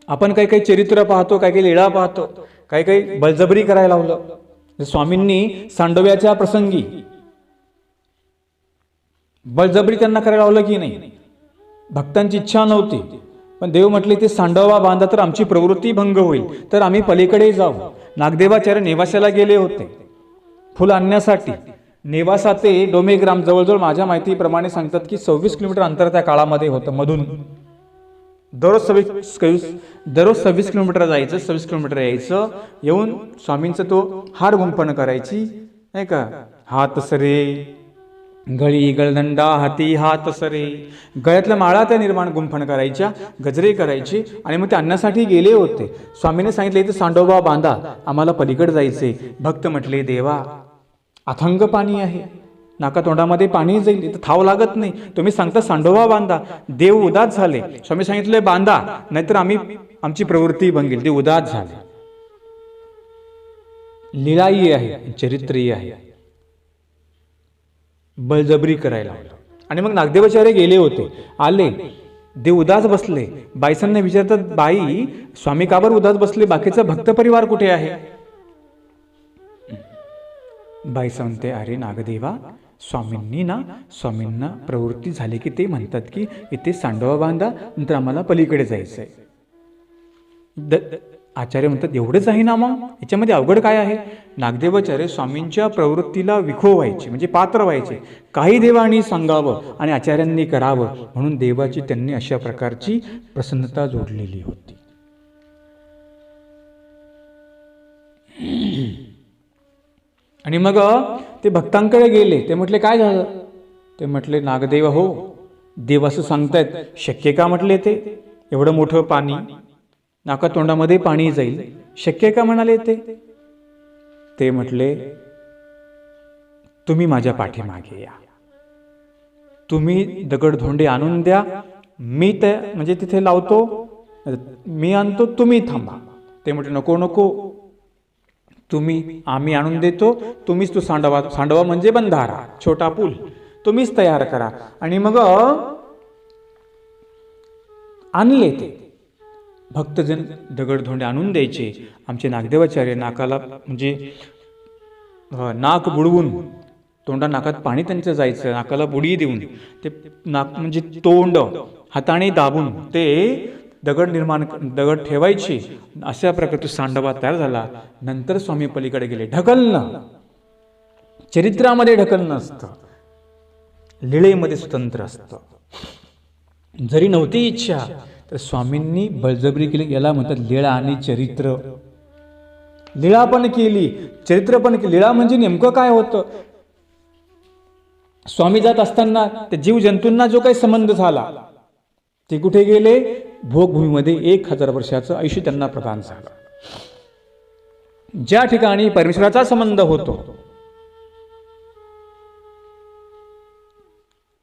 आपण काही काही चरित्र पाहतो, काही काही लीळा पाहतो, काही काही बळजबरी करायला लावलं. स्वामींनी सांडव्याच्या प्रसंगी बळजबरी त्यांना करायला लावलं की नाही? भक्तांची इच्छा नव्हती, पण देव म्हटले ते सांडवा बांधा तर आमची प्रवृत्ती भंग होईल, तर आम्ही पलीकडे जाऊ. नागदेवाचार्य नेवासाला गेले होते फुल आणण्यासाठी. नेवासा ते डोमेग्राम जवळजवळ माझ्या माहितीप्रमाणे सांगतात की 26 किलोमीटर अंतर त्या काळामध्ये होतं मधून. दररोज 26 किलोमीटर जायचं, 26 किलोमीटर यायचं. येऊन स्वामींचा तो हार गुंफण करायची, नाही का? हात सरे गळी गळदंडा हाती हात सरे, गळ्यातल्या माळा त्या निर्माण गुंफण करायच्या, गजरे करायचे. आणि मग ते अन्नासाठी गेले होते. स्वामीने सांगितले इथे सांडोबा बांधा, आम्हाला पलीकडे जायचे. भक्त म्हटले देवा अथंग पाणी आहे, नाका तोंडामध्ये पाणी जाईल, इथं थाव लागत नाही, तुम्ही सांगता सांडोबा बांधा. देव उदास झाले. स्वामी सांगितले बांधा, नाहीतर आमची प्रवृत्ती भंगेल. ते उदास झाले. लीळाही आहे, चरित्रही आहे. बळजबरी करायला. आणि मग नागदेवाचार्य गेले होते, आले, देव उदास बसले. बाईसांना विचारतात, बाई स्वामी का बरं उदास बसले, बाकीचा भक्त परिवार कुठे आहे? बाई सांगते, अरे नागदेवा, स्वामींना प्रवृत्ती झाली की ते म्हणतात की इथे सांडवा बांधा, नंतर आम्हाला पलीकडे जायचंय. आचार्य म्हणतात एवढंच आहे ना मग, याच्यामध्ये अवघड काय आहे? नागदेवाचार्य स्वामींच्या प्रवृत्तीला विखो व्हायचे, म्हणजे पात्र व्हायचे. काही देवांनी सांगावं आणि आचार्यांनी करावं म्हणून देवाची त्यांनी अशा प्रकारची प्रसन्नता जोडलेली होती. आणि मग ते भक्तांकडे गेले. ते म्हटले काय झालं? ते म्हटले नागदेव हो, देव असं सांगतायत, शक्य का म्हटले ते? एवढं मोठं पाणी, नाका तोंडामध्ये पाणी जाईल, शक्य का म्हणाले ते? ते म्हटले तुम्ही माझ्या पाठीमागे या, तुम्ही दगडधोंडे आणून द्या, मी ते म्हणजे तिथे लावतो, मी आणतो, तुम्ही थांबा. ते म्हटले नको नको, आम्ही आणून देतो, तुम्हीच तो सांडवा म्हणजे बंधारा, छोटा पूल तुम्हीच तयार करा. आणि मग आणले ते भक्तजन, दगडधोंडे आणून द्यायचे. आमचे नागदेवाचार्य नाकाला म्हणजे नाक बुडवून, तोंडा नाकात पाणी त्यांचं जायचं, नाकाला बुडी देऊन ते नाक म्हणजे तोंड हाताने दाबून ते दगड ठेवायचे. अशा प्रकारे तो सांडवा तयार झाला. नंतर स्वामी पलीकडे गेले. ढकलणं चरित्रामध्ये ढकलणं असतं, लीळेमध्ये स्वतंत्र असतं. जरी नव्हती इच्छा तर स्वामींनी बळजबरी केली. याला म्हणतात लीळा आणि चरित्र. लीळा पण केली, चरित्र पण केली. लीळा म्हणजे नेमकं काय होतं? स्वामी जात असताना त्या जीव जंतूंना जो काही संबंध झाला ते कुठे गेले? भोगभूमीमध्ये 1000 वर्षाचं आयुष्य त्यांना प्रदान झालं. ज्या ठिकाणी परमेश्वराचा संबंध होतो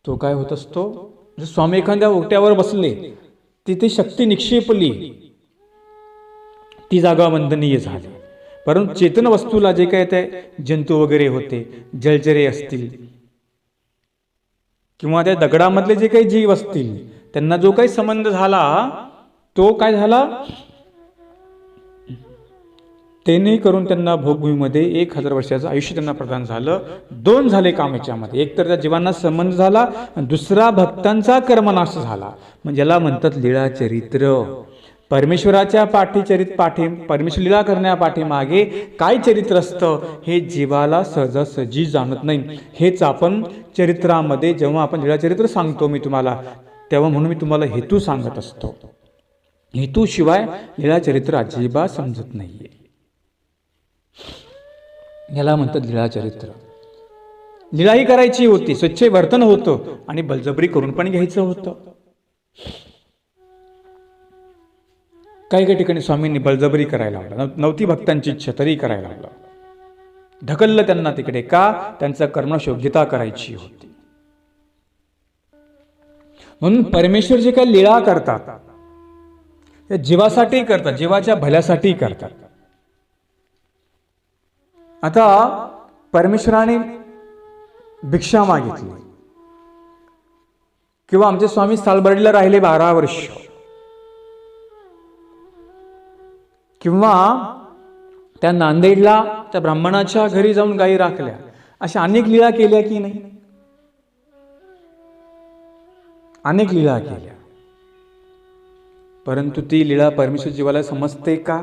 तो काय होत असतो? स्वामी एखाद्या ओट्यावर बसले, तिथे शक्ती निक्षेपली, ती जागा वंदनीय झाली. परंतु चेतन वस्तूला जे काय ते जंतू वगैरे होते, जलचरे असतील किंवा त्या दगडामधले जे काही जीव असतील, त्यांना जो काही संबंध झाला तो काय झाला? त्याने करून त्यांना भोगभूमीमध्ये 1000 वर्षाचं आयुष्य त्यांना प्रदान झालं. 2 झाले काम याच्यामध्ये. एक तर त्या जीवांना संबंध झाला, दुसरा भक्तांचा कर्मनाश झाला. म्हणजे याला म्हणतात लीळा चरित्र. परमेश्वराच्या परमेश्वर लीला करण्यापाठीमागे काय चरित्र असतं हे जीवाला सहजासहजी जाणत नाही. हेच आपण चरित्रामध्ये जेव्हा आपण लीळा चरित्र सांगतो मी तुम्हाला, तेव्हा म्हणून मी तुम्हाला हेतू सांगत असतो. हेतू शिवाय लीळा चरित्र अजिबात समजत नाहीये. याला म्हणतात लीळा चरित्र. लीळाही करायची होती, स्वच्छ वर्तन होतं आणि बलजबरी करून पण घ्यायचं होतं. काही ठिकाणी स्वामींनी बलजबरी करायला लागला, नव्हती भक्तांची इच्छा तरी करायला लागला. ढकललं त्यांना तिकडे. का? त्यांचा कर्मणास योग्यता करायची होती. म्हणून परमेश्वर जे काही लीळा करतात ते जीवासाठी करतात, जीवाच्या भल्यासाठी करतात. आता परमेश्वराने भिक्षा मागितली किंवा आमचे स्वामी सालबर्डीला राहिले 12 वर्ष, किंवा त्या नांदेडला त्या ब्राह्मणाच्या घरी जाऊन गायी राखल्या, अशा अनेक लीळा केल्या की नाही? अनेक लीळा केल्या. परंतु ती लीळा परमेश्वर जीवाला समजते का?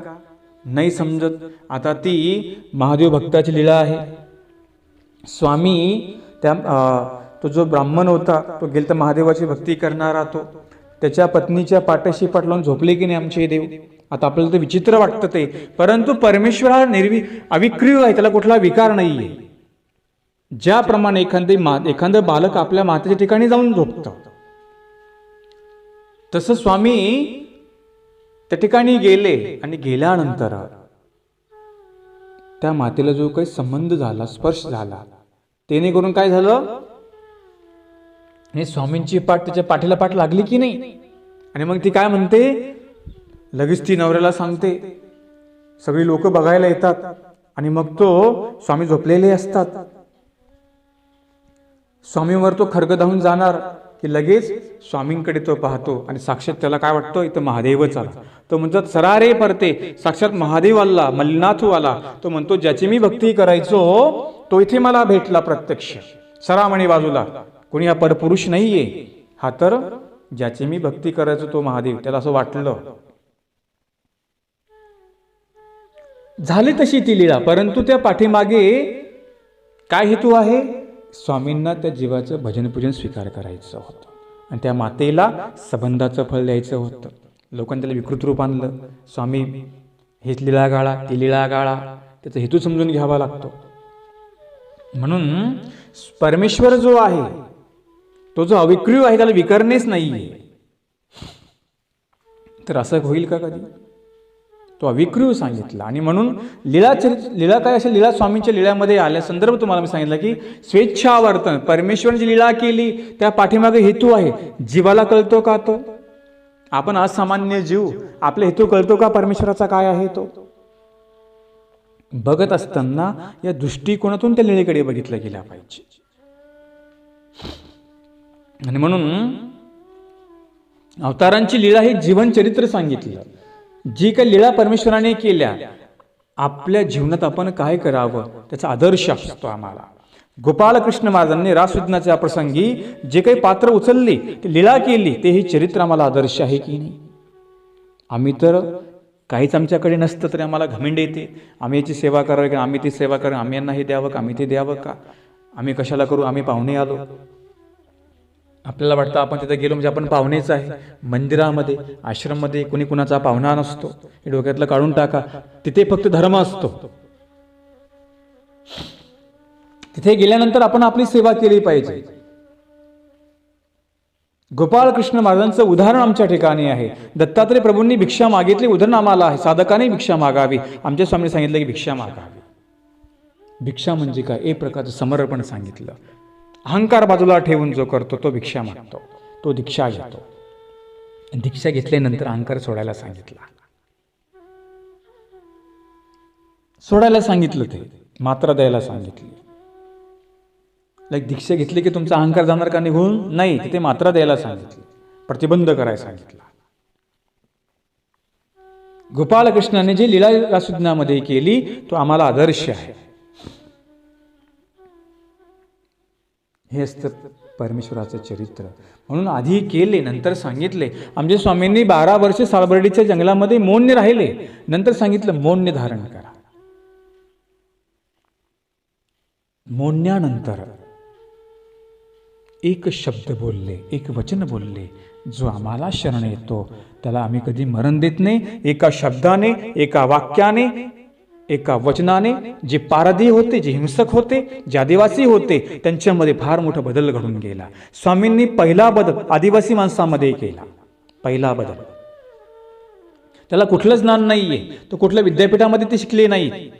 नाही समजत. आता ती महादेव भक्ताची लीळा आहे. स्वामी तो जो ब्राह्मण होता तो गेल तर महादेवाची भक्ती करणारा, तो त्याच्या पत्नीच्या पाठीशी पाठ लावून झोपले की नाही आमचे देव. आता आपल्याला ते विचित्र वाटतं ते, परंतु परमेश्वर हा अविक्रिय आहे, त्याला कुठला विकार नाहीये. ज्याप्रमाणे एखादं बालक आपल्या मातेच्या ठिकाणी जाऊन झोपतं, तसं स्वामी त्या ठिकाणी गेले आणि गेल्यानंतर त्या मातेला जो काही संबंध झाला, स्पर्श झाला, त्याने करून काय झालं? स्वामींची पाठ त्याच्या पाठीला पाठ लागली की नाही? आणि मग ती काय म्हणते? लगेच ती नवऱ्याला सांगते. सगळी लोक बघायला येतात आणि मग तो स्वामी झोपलेले असतात. स्वामीवर तो खर्ग धावून जाणार की लगेच स्वामींकडे तो पाहतो आणि साक्षात त्याला काय वाटतं? इथं महादेवच आला. तो म्हणतात सरारे परते, साक्षात महादेव आला, मल्लिनाथू आला. तो म्हणतो ज्याची मी भक्ती करायचो तो इथे मला भेटला प्रत्यक्ष. सरामणी बाजूला कोणी हा परपुरुष नाहीये, हा तर ज्याची मी भक्ती करायचो तो महादेव. त्याला असं वाटलं. झाली तशी ती लीळा, परंतु त्या पाठीमागे काय हेतू आहे? स्वामींना त्या जीवाचं भजनपूजन स्वीकार करायचं होतं आणि त्या मातेला संबंधाचं फळ द्यायचं होतं. लोकांनी त्याला विकृत रूप आणलं. स्वामी हेच लीळा गाळा, ती लीळा गाळा, त्याचा हेतू समजून घ्यावा लागतो. म्हणून परमेश्वर जो आहे तो जो अविक्रिय आहे त्याला विकरणेच नाहीये. तर असं होईल का कधी? तो अविक्रिय सांगितला. आणि म्हणून लीळा काय असेल? लीळा स्वामींच्या लीळामध्ये आल्या संदर्भ तुम्हाला मी सांगितलं की स्वेच्छावर्तन, परमेश्वराची लीळा केली त्या पाठीमागे हेतू आहे. जीवाला कळतो का तो? आपण आज सामान्य जीव, आपला हेतू कळतो का परमेश्वराचा काय आहे तो? बघत असताना या दृष्टिकोनातून त्या लीळेकडे बघितलं गेला पाहिजे. आणि म्हणून अवतारांची लीळा हे जीवन चरित्र सांगितलं. जी काही लीळा परमेश्वराने केल्या, आपल्या जीवनात आपण काय करावं त्याचा आदर्श असतो आम्हाला. गोपालकृष्ण महाराजांनी रासविज्ञानाच्या प्रसंगी जे काही पात्र उचलली, ते लीळा केली, ते हे चरित्र आम्हाला आदर्श आहे की नाही? आम्ही तर काहीच आमच्याकडे नसतं तरी आम्हाला घमेंड येते. आम्ही याची सेवा करावी का, आम्ही ती सेवा करावी, आम्ही यांना हे द्यावं का, आम्ही ते द्यावं का, आम्ही कशाला करू, आम्ही पाहुणे आलो. आपल्याला वाटतं आपण तिथे गेलो म्हणजे आपण पाहुणेच आहे. मंदिरामध्ये, आश्रममध्ये कोणी कुणाचा पाहुणा नसतो. हे डोक्यातलं काढून टाका. तिथे फक्त धर्म असतो. तिथे गेल्यानंतर आपण आपली सेवा केली पाहिजे. गोपालकृष्ण महाराजांचं उदाहरण आमच्या ठिकाणी आहे. दत्तात्रय प्रभूंनी भिक्षा मागितली, उदाहरण आम्हाला आहे. साधकाने भिक्षा मागावी. आमच्या स्वामींनी सांगितलं की भिक्षा मागावी. भिक्षा म्हणजे काय? एक प्रकारचं समर्पण सांगितलं. अहंकार बाजूला ठेवून जो करतो तो भिक्षा मागतो, तो दीक्षा घेतो. दीक्षा घेतल्यानंतर अहंकार सोडायला सांगितला. सोडायला सांगितलं, ते मात्रा द्यायला सांगितली. दीक्षा घेतली की तुमचा अहंकार जाणार का निघून? नाही, तिथे मात्रा द्यायला सांगितली, प्रतिबंध करायला सांगितला. गोपालकृष्णाने जे लीळा रासविज्ञानामध्ये केली तो आम्हाला आदर्श आहे. हे असतं परमेश्वराचं चरित्र. म्हणून आधी केले, नंतर सांगितले. आमच्या स्वामींनी 12 वर्ष सालबर्डीच्या जंगलामध्ये मौन्य राहिले, नंतर सांगितलं मौन्य धारण करा. मौन्यानंतर एक शब्द बोलले, एक वचन बोलले, जो आम्हाला शरण येतो त्याला आम्ही कधी मरण देत नाही. एका शब्दाने, एका वाक्याने, एका वचनाने जे पारधी होते, जे हिंसक होते, जे आदिवासी होते, त्यांच्यामध्ये फार मोठा बदल घडून गेला. स्वामींनी पहिला बदल आदिवासी माणसामध्ये केला. पहिला बदल. त्याला कुठलं ज्ञान नाहीये, तो कुठल्या विद्यापीठामध्ये ते शिकले नाही.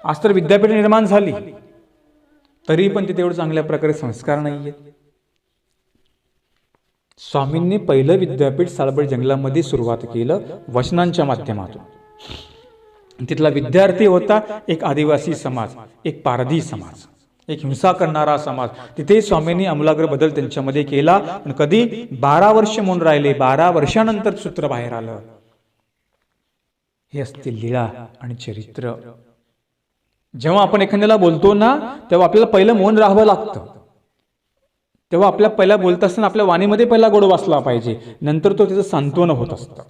आज तर विद्यापीठ निर्माण झाली, तरी पण तिथे एवढं चांगल्या प्रकारे संस्कार नाहीये. स्वामींनी पहिलं विद्यापीठ सालबर्डी जंगलामध्ये सुरुवात केलं वचनांच्या माध्यमातून. तिथला विद्यार्थी होता एक आदिवासी समाज, एक पारधी समाज, एक हिंसा करणारा समाज. तिथे स्वामींनी आमूलाग्र बदल त्यांच्यामध्ये केला. पण कधी 12 वर्ष मौन राहिले, 12 वर्षानंतर सूत्र बाहेर आलं. हे असते लीळा आणि चरित्र. जेव्हा आपण एखाद्याला बोलतो ना, तेव्हा आपल्याला पहिलं मौन राहावं लागतं. तेव्हा आपल्या पहिला बोलत असताना आपल्या वाणीमध्ये पहिला गोड वाचला पाहिजे, नंतर तो त्याचं सांत्वन होत असतं.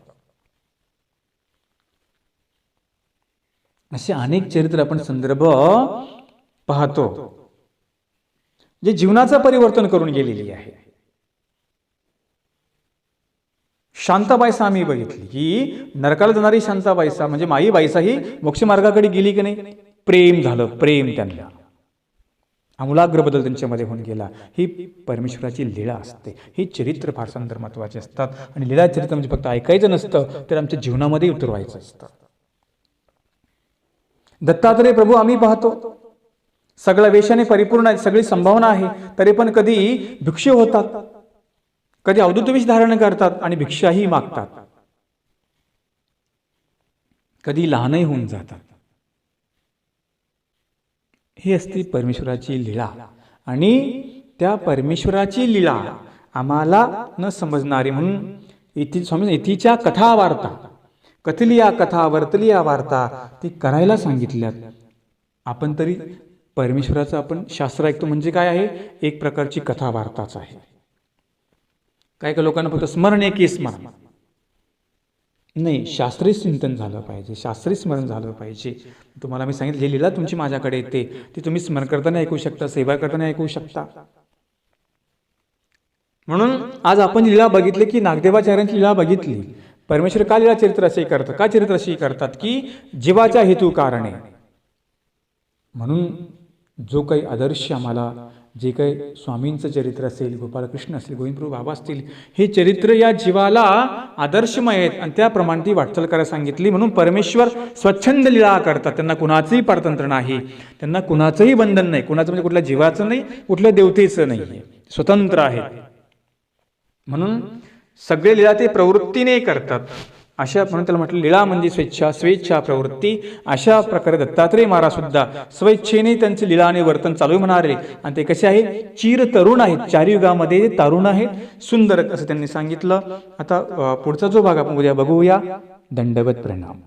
असे अनेक चरित्र आपण संदर्भ पाहतो जे जीवनाचं परिवर्तन करून गेलेली आहे. शांताबाईसा आम्ही बघितली की नरकाला जाणारी शांताबाईसा म्हणजे माई बाईसा ही मोक्ष मार्गाकडे गेली की नाही? प्रेम झालं, प्रेम त्यांना आमूलाग्र बदल त्यांच्यामध्ये होऊन गेला. ही परमेश्वराची लीळा असते. ही चरित्र फार सुंदर महत्वाचे असतात. आणि लीळा चरित्र म्हणजे फक्त ऐकायचं नसतं, तर आमच्या जीवनामध्ये उतरवायचं असतं. दत्तात्रय प्रभू आम्ही पाहतो सगळ्या वेशाने परिपूर्ण आहे, सगळी संभावना आहे, तरी पण कधी भिक्षू होतात, कधी अवधूत वेश धारण करतात आणि भिक्षाही मागतात, कधी लहानही होऊन जातात. ही असती परमेश्वराची लीळा. आणि त्या परमेश्वराची लीळा आम्हाला न समजणारी म्हणून स्वामी इथीच्या कथा वार्ता, कथली या कथा वर्तली या वार्ता ती करायला सांगितल्यात. आपण तरी परमेश्वराचं आपण शास्त्र ऐकतो म्हणजे काय आहे? एक प्रकारची कथा वार्ताच आहे. काही काही लोकांना फक्त स्मरण आहे की स्मरण, नाही, शास्त्रीय चिंतन झालं पाहिजे, शास्त्रीय स्मरण झालं पाहिजे. तुम्हाला मी सांगितलं, ही लीला तुमची माझ्याकडे येते, ती तुम्ही स्मरण करताना ऐकू शकता, सेवा करताना ऐकू शकता. म्हणून आज आपण लीला बघितली की नागदेवाचार्यांची लीला बघितली. परमेश्वर का लीला चरित्र असे करतात, का चरित्र अशी करतात की जीवाच्या हेतू कारणे. म्हणून जो काही आदर्श आम्हाला, जे काही स्वामींचं चरित्र असेल, गोपालकृष्ण असेल, गोविंदप्रभू बाबा असतील, हे चरित्र या जीवाला आदर्शमय आहेत आणि त्याप्रमाणे ती वाटचाल करायला सांगितली. म्हणून परमेश्वर स्वच्छंद लीला करतात. त्यांना कुणाचंही परतंत्र नाही, त्यांना कुणाचंही बंधन नाही. कुणाचं म्हणजे कुठल्या जीवाचं नाही, कुठल्या देवतेचं नाही, स्वतंत्र आहेत. म्हणून सगळे लीला ते प्रवृत्तीने करतात. अशा म्हणून त्याला म्हटलं लीला म्हणजे स्वेच्छा, स्वेच्छा प्रवृत्ती. अशा प्रकारे दत्तात्रेय महाराज सुद्धा स्वेच्छेने त्यांचे लीलाने वर्तन चालू म्हणाले. आणि ते कसे आहे, चिर तरुण आहेत, चारी युगामध्ये तरुण आहेत, सुंदर असं त्यांनी सांगितलं. आता पुढचा जो भाग आपण उद्या बघूया. दंडवत प्रणाम.